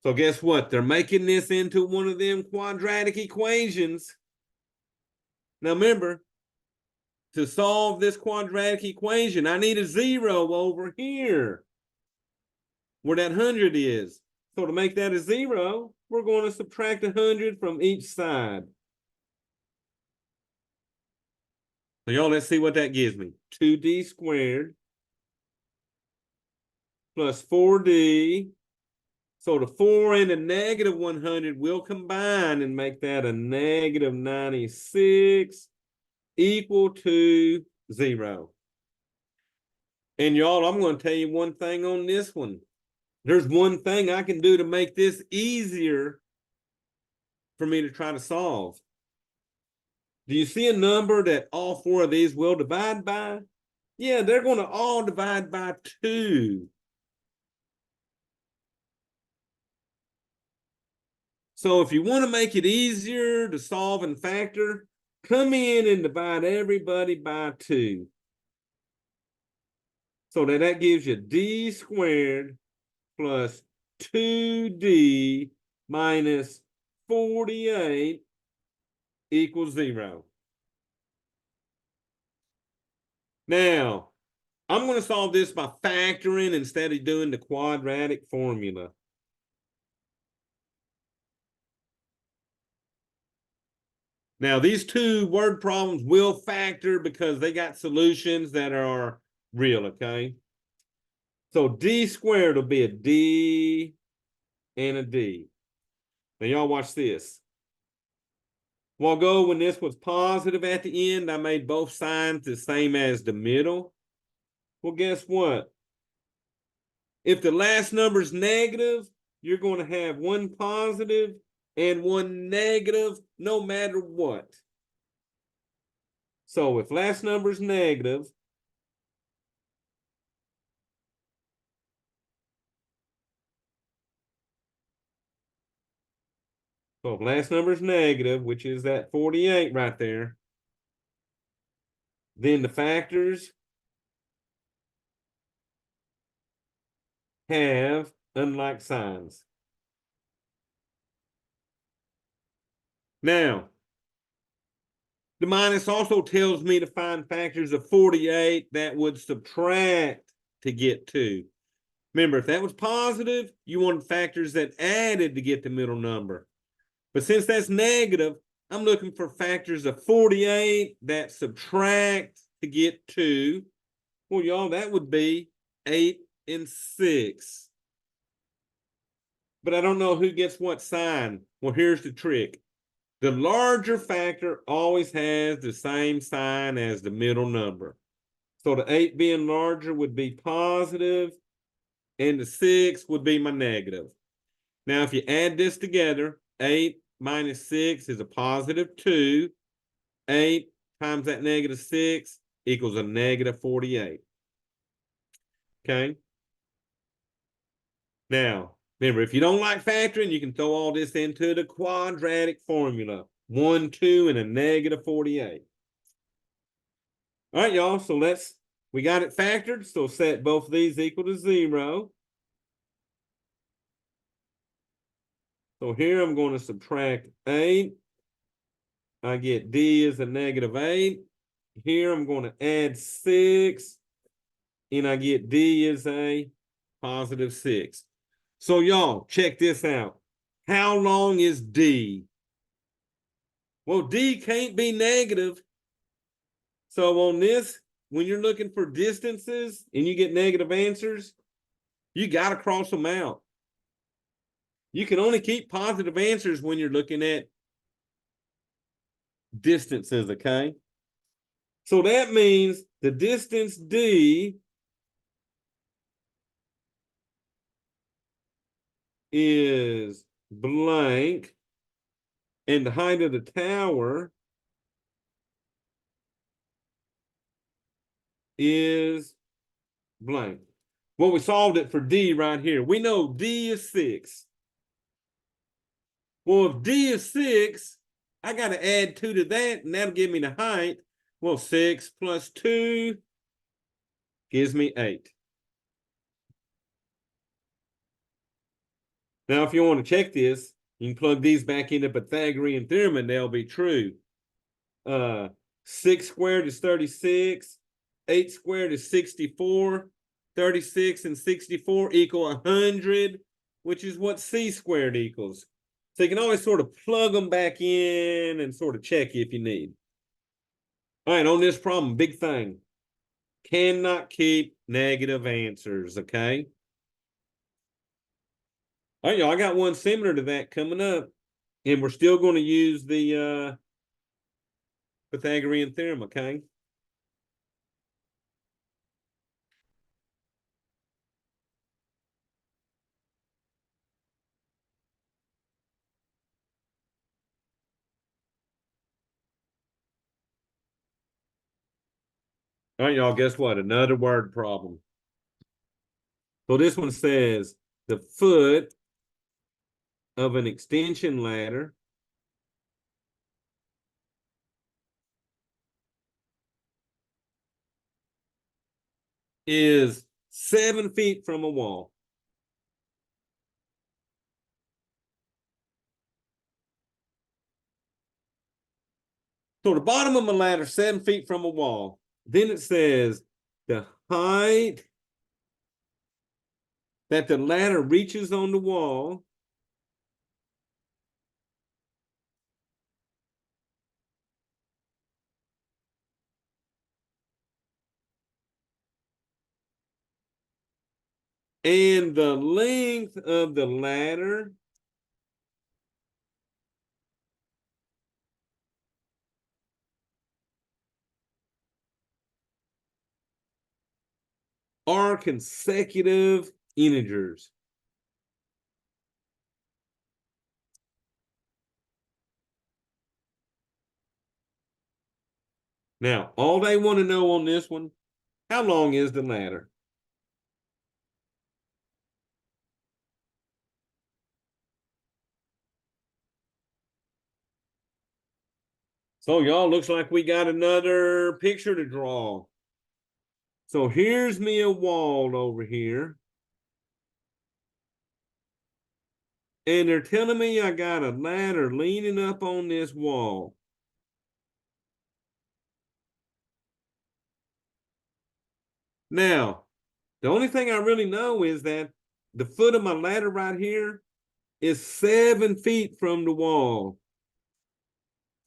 So guess what? They're making this into one of them quadratic equations. Now remember, to solve this quadratic equation, I need a 0 over here where that 100 is. So to make that a 0, we're going to subtract 100 from each side. So y'all, let's see what that gives me. 2D squared plus 4D. So the 4 and the negative 100 will combine and make that a negative 96 equal to 0. And y'all, I'm going to tell you one thing on this one. There's one thing I can do to make this easier for me to try to solve. Do you see a number that all 4 of these will divide by? Yeah, they're going to all divide by 2. So if you want to make it easier to solve and factor, come in and divide everybody by 2. So that gives you D squared plus 2d minus 48 equals 0. Now, I'm going to solve this by factoring instead of doing the quadratic formula. Now, these two word problems will factor because they got solutions that are real, okay? So d squared will be a d and a d. Now, y'all watch this. A while ago, when this was positive at the end, I made both signs the same as the middle. Well, guess what? If the last number is negative, you're going to have one positive and one negative no matter what. So if last number is negative, so if last number is negative, which is that 48 right there, then the factors have unlike signs. Now, the minus also tells me to find factors of 48 that would subtract to get 2. Remember, if that was positive, you wanted factors that added to get the middle number. But since that's negative, I'm looking for factors of 48 that subtract to get 2. Well, y'all, that would be 8 and 6. But I don't know who gets what sign. Well, here's the trick. The larger factor always has the same sign as the middle number. So the 8 being larger would be positive, and the 6 would be my negative. Now, if you add this together, 8 minus 6 is a positive 2. 8 times that negative 6 equals a negative 48. Okay? Now, remember, if you don't like factoring, you can throw all this into the quadratic formula. 1, 2, and a negative 48. All right, y'all, so we got it factored, so set both of these equal to 0. So here I'm going to subtract 8. I get d is a negative 8. Here I'm going to add 6. And I get d is a positive 6. So y'all, check this out. How long is d? Well, d can't be negative. So on this, when you're looking for distances and you get negative answers, you got to cross them out. You can only keep positive answers when you're looking at distances, okay? So that means the distance d is blank, and the height of the tower is blank. Well, we solved it for d right here. We know d is 6. Well, if d is 6, I got to add 2 to that, and that'll give me the height. Well, 6 plus 2 gives me 8. Now, if you want to check this, you can plug these back into Pythagorean theorem, and they'll be true. 6 squared is 36. 8 squared is 64. 36 and 64 equal 100, which is what c squared equals. So you can always sort of plug them back in and sort of check if you need. All right, on this problem, big thing. Cannot keep negative answers, okay? All right, y'all, I got one similar to that coming up. And we're still going to use the Pythagorean theorem, okay? All right, y'all, guess what? Another word problem. So this one says the foot of an extension ladder is 7 feet from a wall. So the bottom of my ladder, 7 feet from a wall. Then it says the height that the ladder reaches on the wall and the length of the ladder are consecutive integers. Now, all they want to know on this one, how long is the ladder? So y'all, looks like we got another picture to draw. So here's me a wall over here. And they're telling me I got a ladder leaning up on this wall. Now, the only thing I really know is that the foot of my ladder right here is 7 feet from the wall.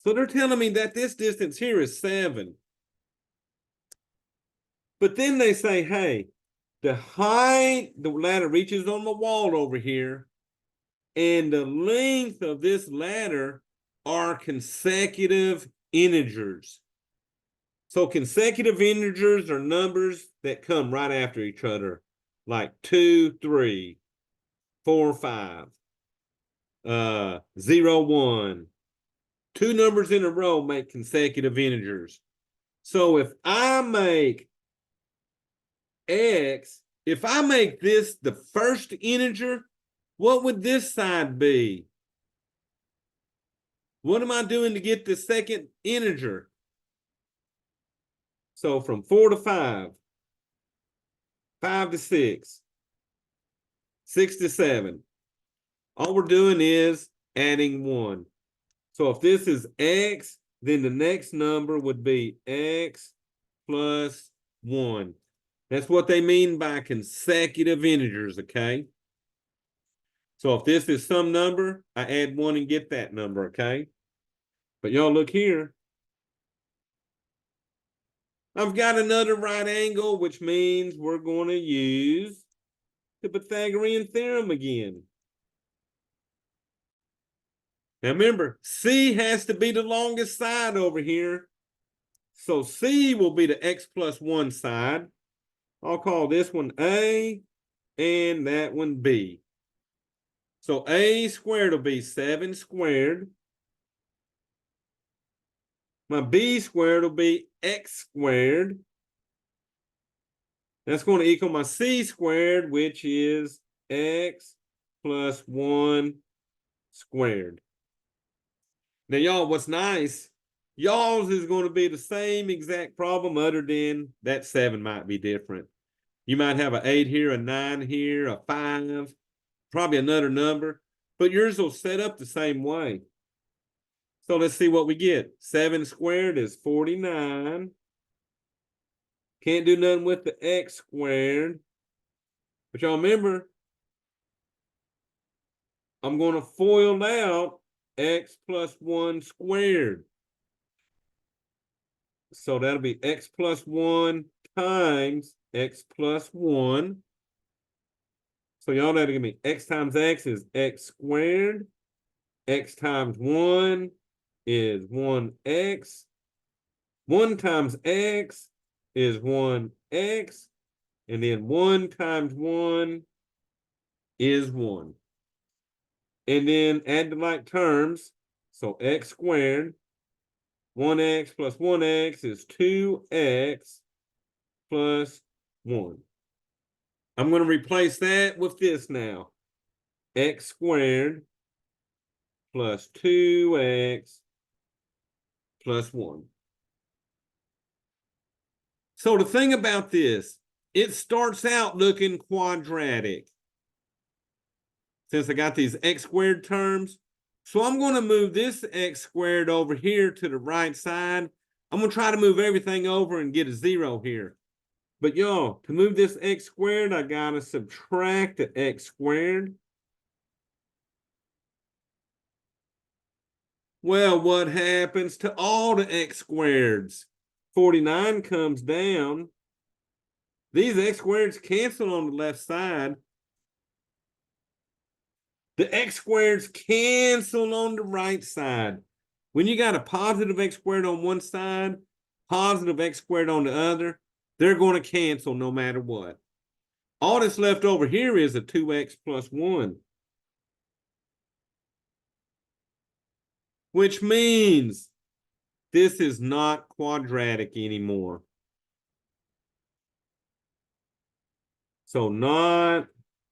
So they're telling me that this distance here is 7. But then they say, hey, the height the ladder reaches on the wall over here and the length of this ladder are consecutive integers. So consecutive integers are numbers that come right after each other, like 2, 3, 4, 5, 0, 1. Two numbers in a row make consecutive integers. So if I make x, if I make this the first integer, what would this side be? What am I doing to get the second integer? So from 4 to 5, 5 to 6, 6 to 7. All we're doing is adding 1. So if this is x, then the next number would be x plus 1. That's what they mean by consecutive integers, okay? So if this is some number, I add 1 and get that number, okay? But y'all look here. I've got another right angle, which means we're going to use the Pythagorean theorem again. Now remember, C has to be the longest side over here. So C will be the x plus 1 side. I'll call this one A and that one B. So A squared will be 7 squared. My B squared will be x squared. That's going to equal my C squared, which is x plus 1 squared. Now, y'all, what's nice, y'all's is going to be the same exact problem other than that 7 might be different. You might have an 8 here, a 9 here, a 5, probably another number, but yours will set up the same way. So let's see what we get. 7 squared is 49. Can't do nothing with the x squared. But y'all remember, I'm going to FOIL out x plus 1 squared. So that'll be x plus 1 times x plus 1. So y'all that'll give me x times x is x squared. X times 1 is 1x. 1 times x is 1x. And then 1 times 1 is 1. And then add the like terms. So x squared, 1x plus 1x is 2x plus 1. I'm going to replace that with this now. X squared plus 2x plus 1. So the thing about this, it starts out looking quadratic. Since I got these x squared terms, So I'm going to move this x squared over here to the right side. I'm going to try to move everything over and get a 0 here. But y'all, to move this x squared, I got to subtract the x squared. Well, what happens to all the x squareds? 49 comes down. These x squareds cancel on the left side. The x squareds cancel on the right side. When you got a positive x squared on one side, positive x squared on the other, they're going to cancel no matter what. All that's left over here is a 2x plus 1. Which means this is not quadratic anymore. So not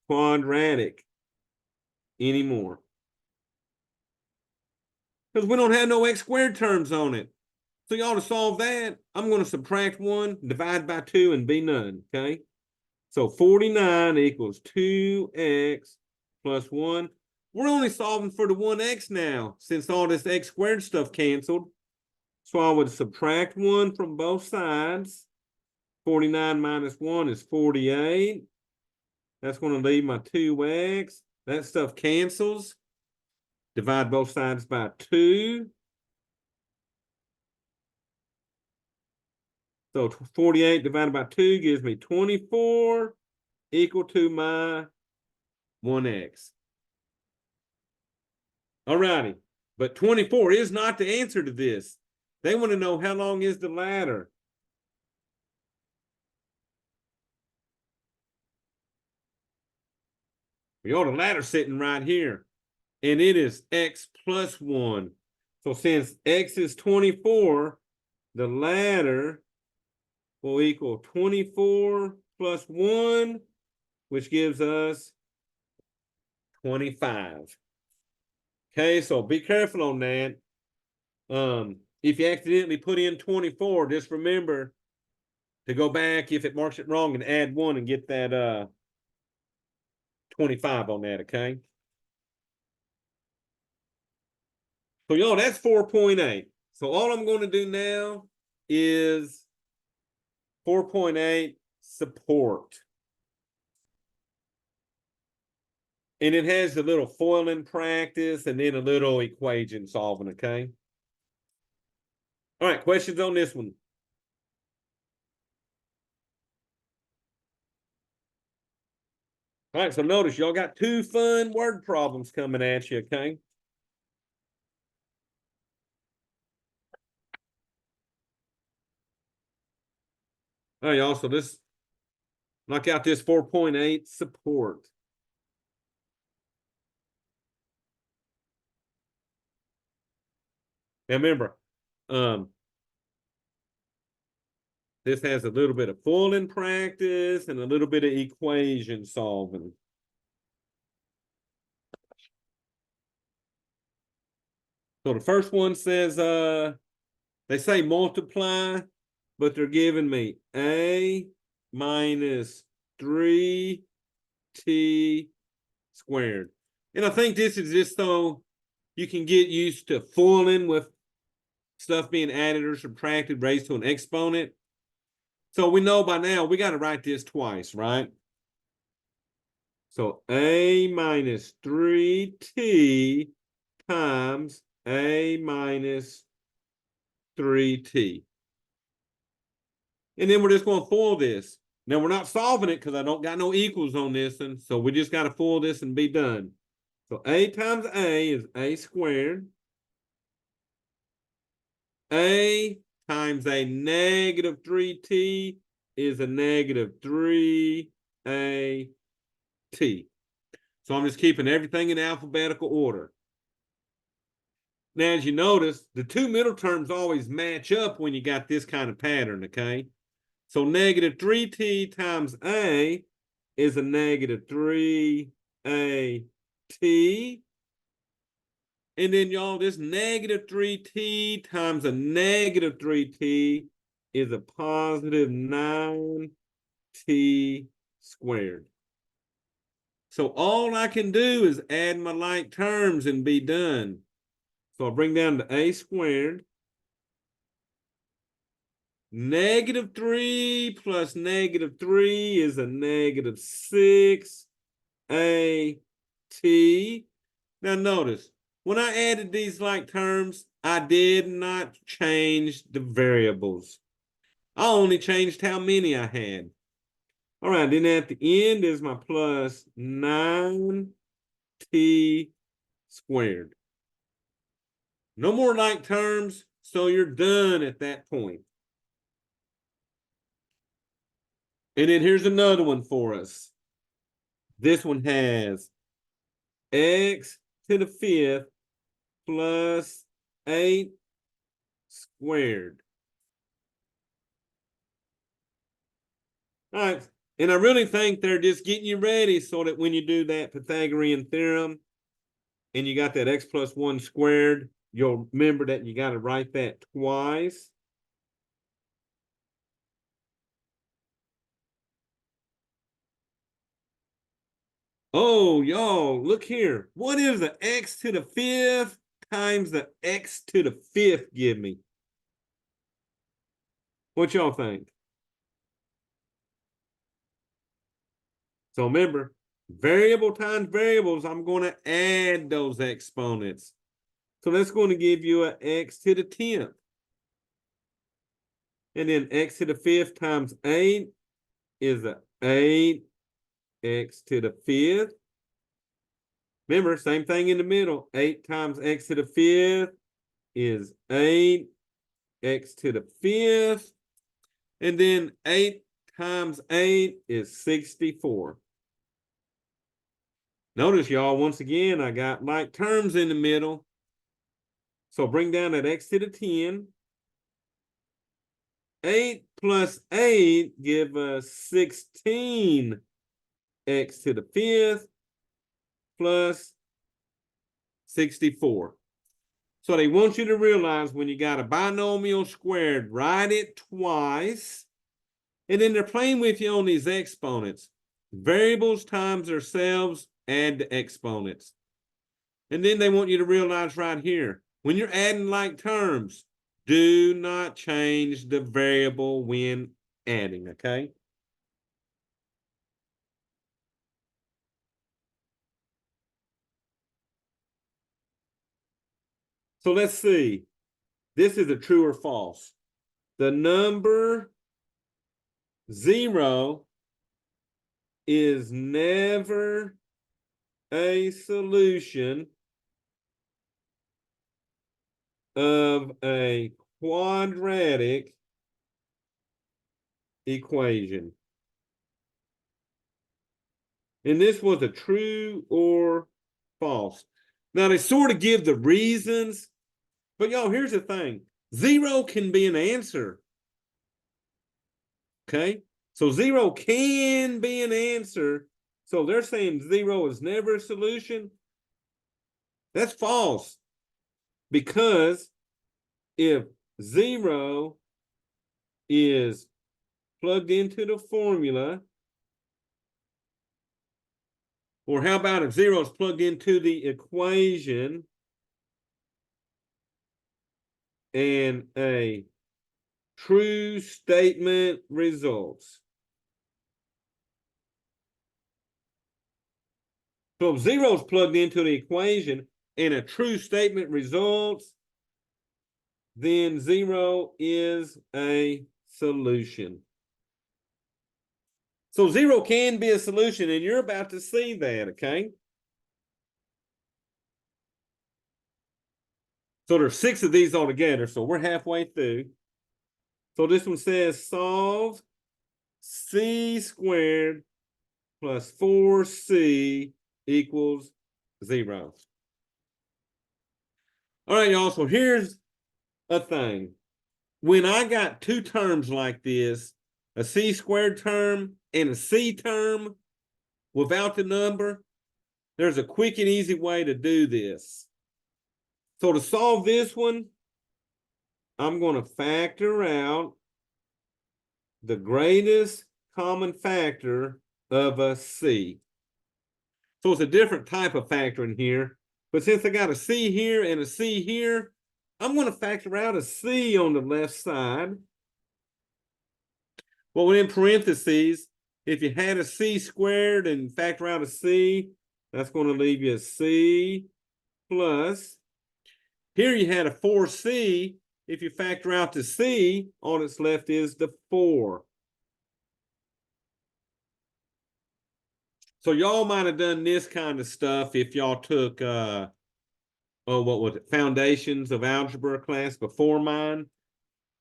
quadratic anymore. Because we don't have no x squared terms on it. So y'all, to solve that, I'm going to subtract 1, divide by 2, and be none, okay? So 49 equals 2x plus 1. We're only solving for the 1x now, since all this x squared stuff canceled. So I would subtract 1 from both sides. 49 minus 1 is 48. That's going to leave my 2x. That stuff cancels. Divide both sides by 2. So 48 divided by 2 gives me 24 equal to my 1x. All righty. But 24 is not the answer to this. They want to know how long is the ladder. We got a ladder sitting right here. And it is x plus 1. So since x is 24, the ladder will equal 24 plus 1, which gives us 25. Okay, so be careful on that. If you accidentally put in 24, just remember to go back if it marks it wrong and add 1 and get that 25 on that, okay? So y'all, that's 4.8. So all I'm going to do now is 4.8 support. And it has a little foiling practice and then a little equation solving, okay? All right, questions on this one? All right, so notice y'all got 2 fun word problems coming at you, okay? All right, y'all, so let's knock out this 4.8 support. Now remember, this has a little bit of foiling practice and a little bit of equation solving. So the first one says, they say multiply, but they're giving me a minus 3t squared. And I think this is just so you can get used to foiling with stuff being added or subtracted raised to an exponent. So we know by now we got to write this twice, right? So a minus 3t times a minus 3t. And then we're just going to FOIL this. Now we're not solving it because I don't got no equals on this one. So we just got to FOIL this and be done. So a times a is a squared. A times a negative 3t is a negative 3at. So I'm just keeping everything in alphabetical order. Now, as you notice, the 2 middle terms always match up when you got this kind of pattern, okay? So negative 3t times a is a negative 3at. And then, y'all, this negative 3t times a negative 3t is a positive 9t squared. So all I can do is add my like terms and be done. So I'll bring down to a squared. -3 plus -3 is a -6 AT. Now notice, when I added these like terms, I did not change the variables. I only changed how many I had. All right, then at the end is my plus 9t squared. No more like terms, so you're done at that point. And then here's another one for us. This one has x to the 5th plus 8 squared. All right, and I really think they're just getting you ready so that when you do that Pythagorean theorem and you got that x plus 1 squared, you'll remember that you got to write that twice. Oh, y'all, look here. What is the x to the 5th times the x to the 5th give me? What y'all think? So remember, variable times variables, I'm going to add those exponents. So that's going to give you an x to the 10th. And then x to the 5th times 8 is a 8x to the 5th. Remember, same thing in the middle. 8 times x to the 5th is 8x to the 5th. And then 8 times 8 is 64. Notice, y'all, once again, I got like terms in the middle. So bring down that x to the 10. 8 plus 8 give us 16x to the 5th plus 64. So they want you to realize when you got a binomial squared, write it twice. And then they're playing with you on these exponents. Variables times themselves, add the exponents. And then they want you to realize right here, when you're adding like terms, do not change the variable when adding, okay? So let's see. This is a true or false. The number 0 is never a solution of a quadratic equation. And this was a true or false. Now they sort of give the reasons, but y'all, here's the thing. 0 can be an answer. Okay? So 0 can be an answer. So they're saying 0 is never a solution. That's false. Because if 0 is plugged into the formula, or how about if 0 is plugged into the equation and a true statement results? So if 0 is plugged into the equation and a true statement results, then 0 is a solution. So 0 can be a solution, and you're about to see that, okay? So there's 6 of these altogether, so we're halfway through. So this one says solve c squared plus 4c equals 0. All right, y'all, so here's a thing. When I got two terms like this, a c squared term and a c term without the number, there's a quick and easy way to do this. So to solve this one, I'm going to factor out the greatest common factor of a c. So it's a different type of factoring here. But since I got a C here and a C here, I'm going to factor out a C on the left side. Well, within parentheses, if you had a C squared and factor out a C, that's going to leave you a C plus. Here you had a 4C. If you factor out the C, all that's left is the 4. So y'all might have done this kind of stuff if y'all took what was it, Foundations of Algebra class before mine.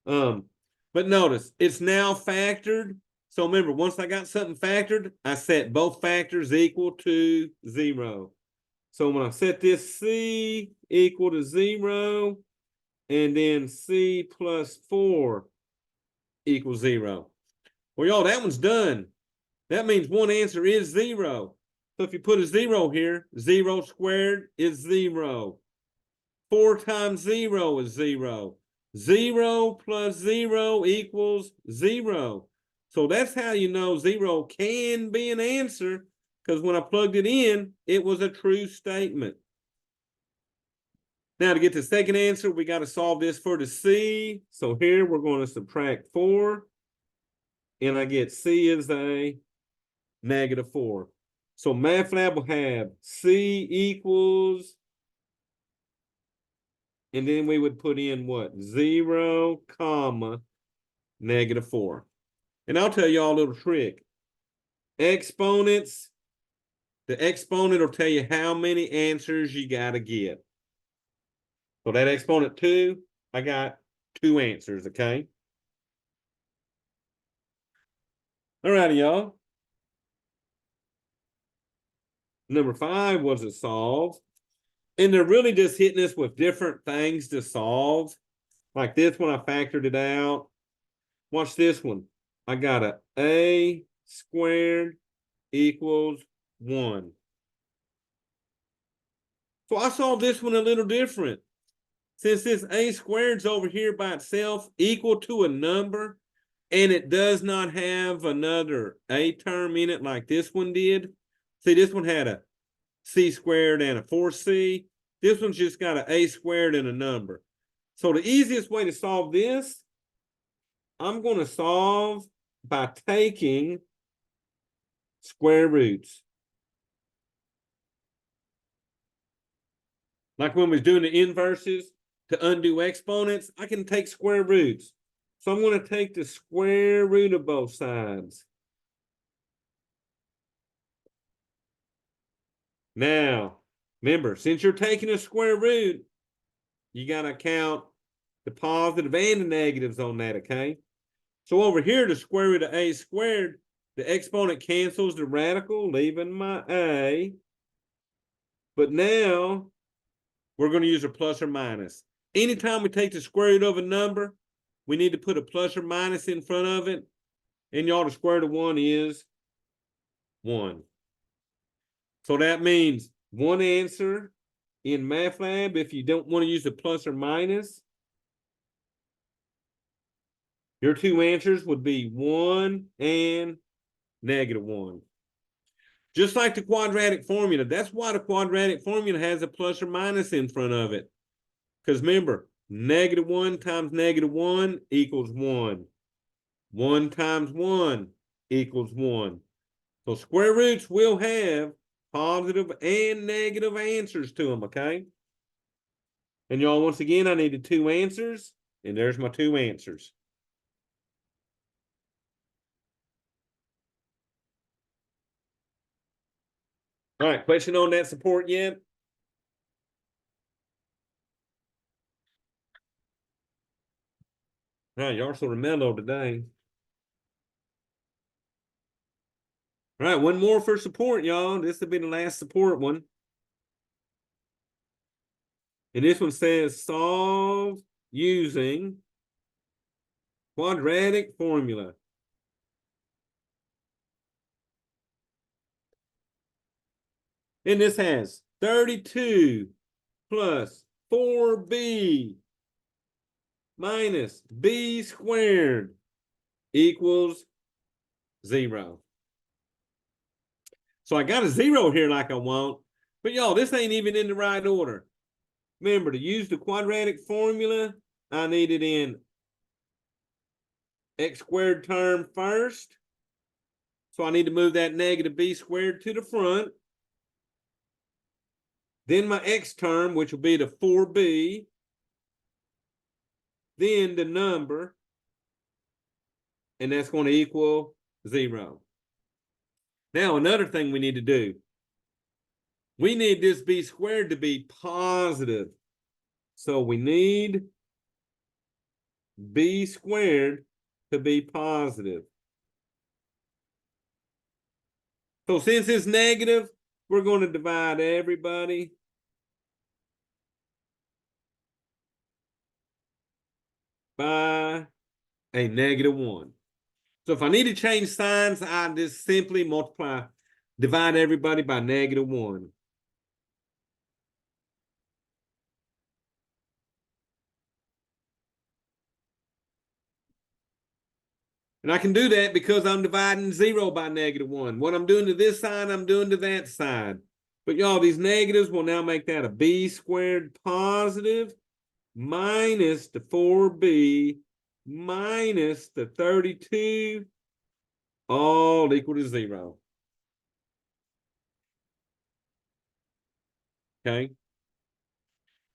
But notice it's now factored. So remember, once I got something factored, I set both factors equal to 0. So when I set this C equal to 0, and then C plus 4 equals 0. Well, y'all, that one's done. That means one answer is 0. So if you put a 0 here, 0 squared is 0. 4 times 0 is 0. 0 plus 0 equals 0. So that's how you know 0 can be an answer, because when I plugged it in, it was a true statement. Now, to get the second answer, we got to solve this for the C. So here we're going to subtract 4. And I get C is a -4. So MathLab will have C equals, and then we would put in what? 0, comma, -4. And I'll tell y'all a little trick. Exponents, the exponent will tell you how many answers you got to get. So that exponent 2, I got 2 answers, okay? All righty, y'all. Number 5 was a solve. And they're really just hitting us with different things to solve. Like this one, I factored it out. Watch this one. I got a squared equals 1. So I solved this one a little different. Since this a squared's over here by itself equal to a number, and it does not have another a term in it like this one did. See, this one had a c squared and a 4c. This one's just got an a squared and a number. So the easiest way to solve this, I'm going to solve by taking square roots. Like when we're doing the inverses to undo exponents, I can take square roots. So I'm going to take the square root of both sides. Now, remember, since you're taking a square root, you got to count the positive and the negatives on that, okay? So over here, the square root of a squared, the exponent cancels the radical, leaving my a. But now, we're going to use a plus or minus. Anytime we take the square root of a number, we need to put a plus or minus in front of it. And y'all, the square root of 1 is 1. So that means one answer in MathLab, if you don't want to use a plus or minus, your 2 answers would be 1 and -1. Just like the quadratic formula. That's why the quadratic formula has a plus or minus in front of it. Because remember, -1 times -1 equals 1. 1 times 1 equals 1. So square roots will have positive and negative answers to them, okay? And y'all, once again, I needed 2 answers, and there's my 2 answers. All right, question on that support yet? All right, y'all sort of mellow today. All right, one more for support, y'all. This will be the last support one. And this one says solve using quadratic formula. And this has 32 plus 4b minus b squared equals 0. So I got a 0 here like I want, but y'all, this ain't even in the right order. Remember, to use the quadratic formula, I need it in x squared term first. So I need to move that negative b squared to the front. Then my x term, which will be the 4b. Then the number, and that's going to equal 0. Now, another thing we need to do. We need this b squared to be positive. So we need b squared to be positive. So since it's negative, we're going to divide everybody by a -1. So if I need to change signs, I just simply divide everybody by -1. And I can do that because I'm dividing 0 by -1. What I'm doing to this side, I'm doing to that side. But y'all, these negatives will now make that a b squared positive minus the 4b minus the 32, all equal to 0. Okay.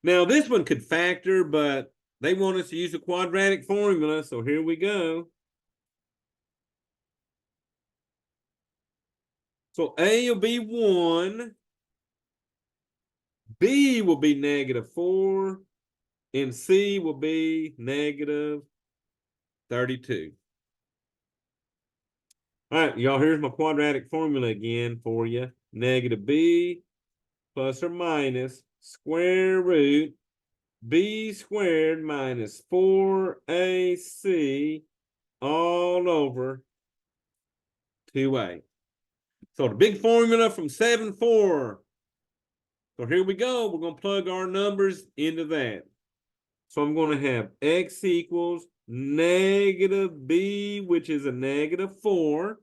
Now, this one could factor, but they want us to use the quadratic formula, so here we go. So A will be 1, B will be -4, and C will be -32. All right, y'all, here's my quadratic formula again for you. Negative B plus or minus square root b squared minus 4ac all over 2a. So the big formula from 7-4. So here we go. We're going to plug our numbers into that. So I'm going to have x equals negative b, which is a -4,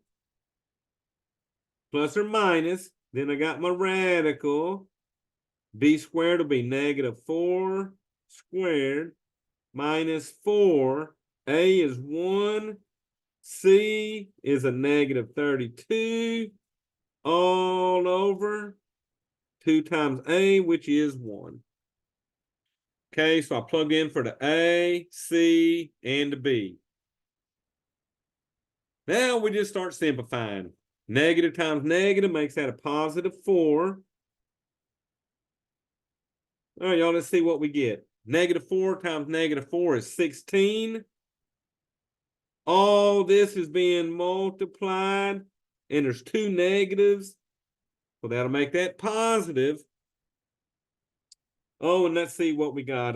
plus or minus. Then I got my radical. B squared will be -4 squared minus 4. A is 1. C is a -32 all over 2 times A, which is 1. Okay, so I plug in for the A, C, and the B. Now we just start simplifying. Negative times negative makes that a +4. All right, y'all, let's see what we get. -4 times -4 is 16. All this is being multiplied, and there's 2 negatives. So that'll make that positive. Oh, and let's see what we got.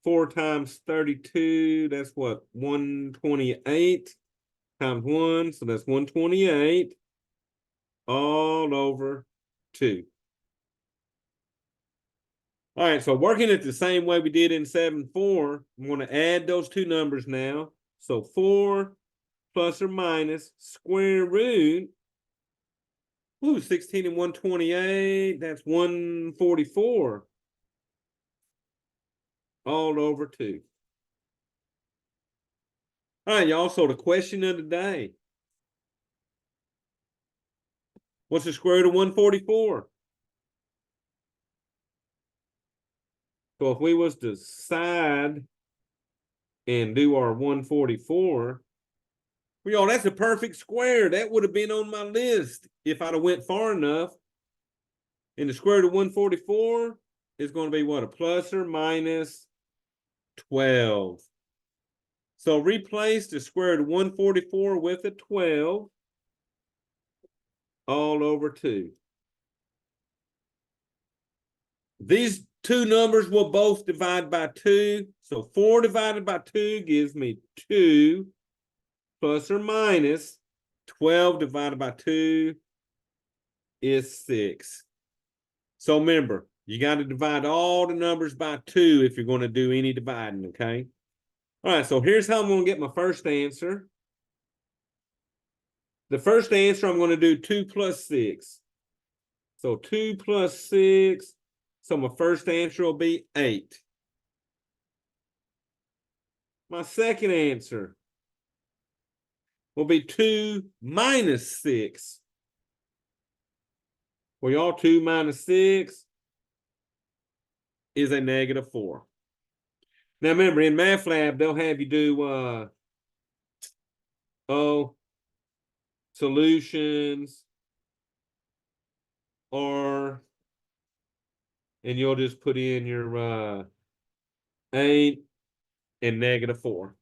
4 times 32, that's what? 128 times 1, so that's 128 all over 2. All right, so working it the same way we did in 7-4, I'm going to add those two numbers now. So 4 plus or minus square root. Ooh, 16 and 128, that's 144 all over 2. All right, y'all, so the question of the day. What's the square root of 144? So if we was to side and do our 144, well, y'all, that's a perfect square. That would have been on my list if I'd have went far enough. And the square root of 144 is going to be what? A plus or minus 12. So replace the square root of 144 with a 12 all over 2. These two numbers will both divide by 2. So 4 divided by 2 gives me 2 plus or minus 12 divided by 2 is 6. So remember, you got to divide all the numbers by 2 if you're going to do any dividing, okay? All right, so here's how I'm going to get my first answer. The first answer, I'm going to do 2 plus 6. So 2 plus 6. So my first answer will be 8. My second answer will be 2 minus 6. Well, y'all, 2 minus 6 is a -4. Now remember, in Math Lab, they'll have you do solutions, or, and you'll just put in your 8 and -4.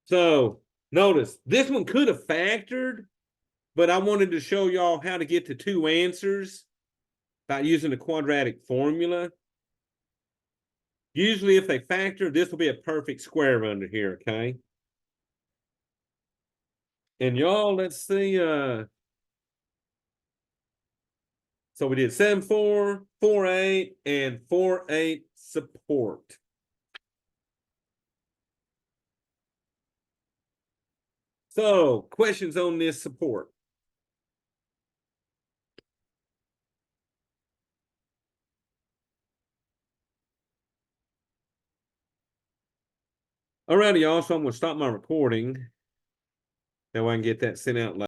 So notice this one could have factored, but I wanted to show y'all how to get to 2 answers by using the quadratic formula. Usually if they factor, this will be a perfect square under here, okay? And y'all, let's see, so we did 7, 4, 4, 8, and 4, 8 support. So questions on this support? Alrighty, y'all, so I'm gonna stop my recording. That way I can get that sent out later.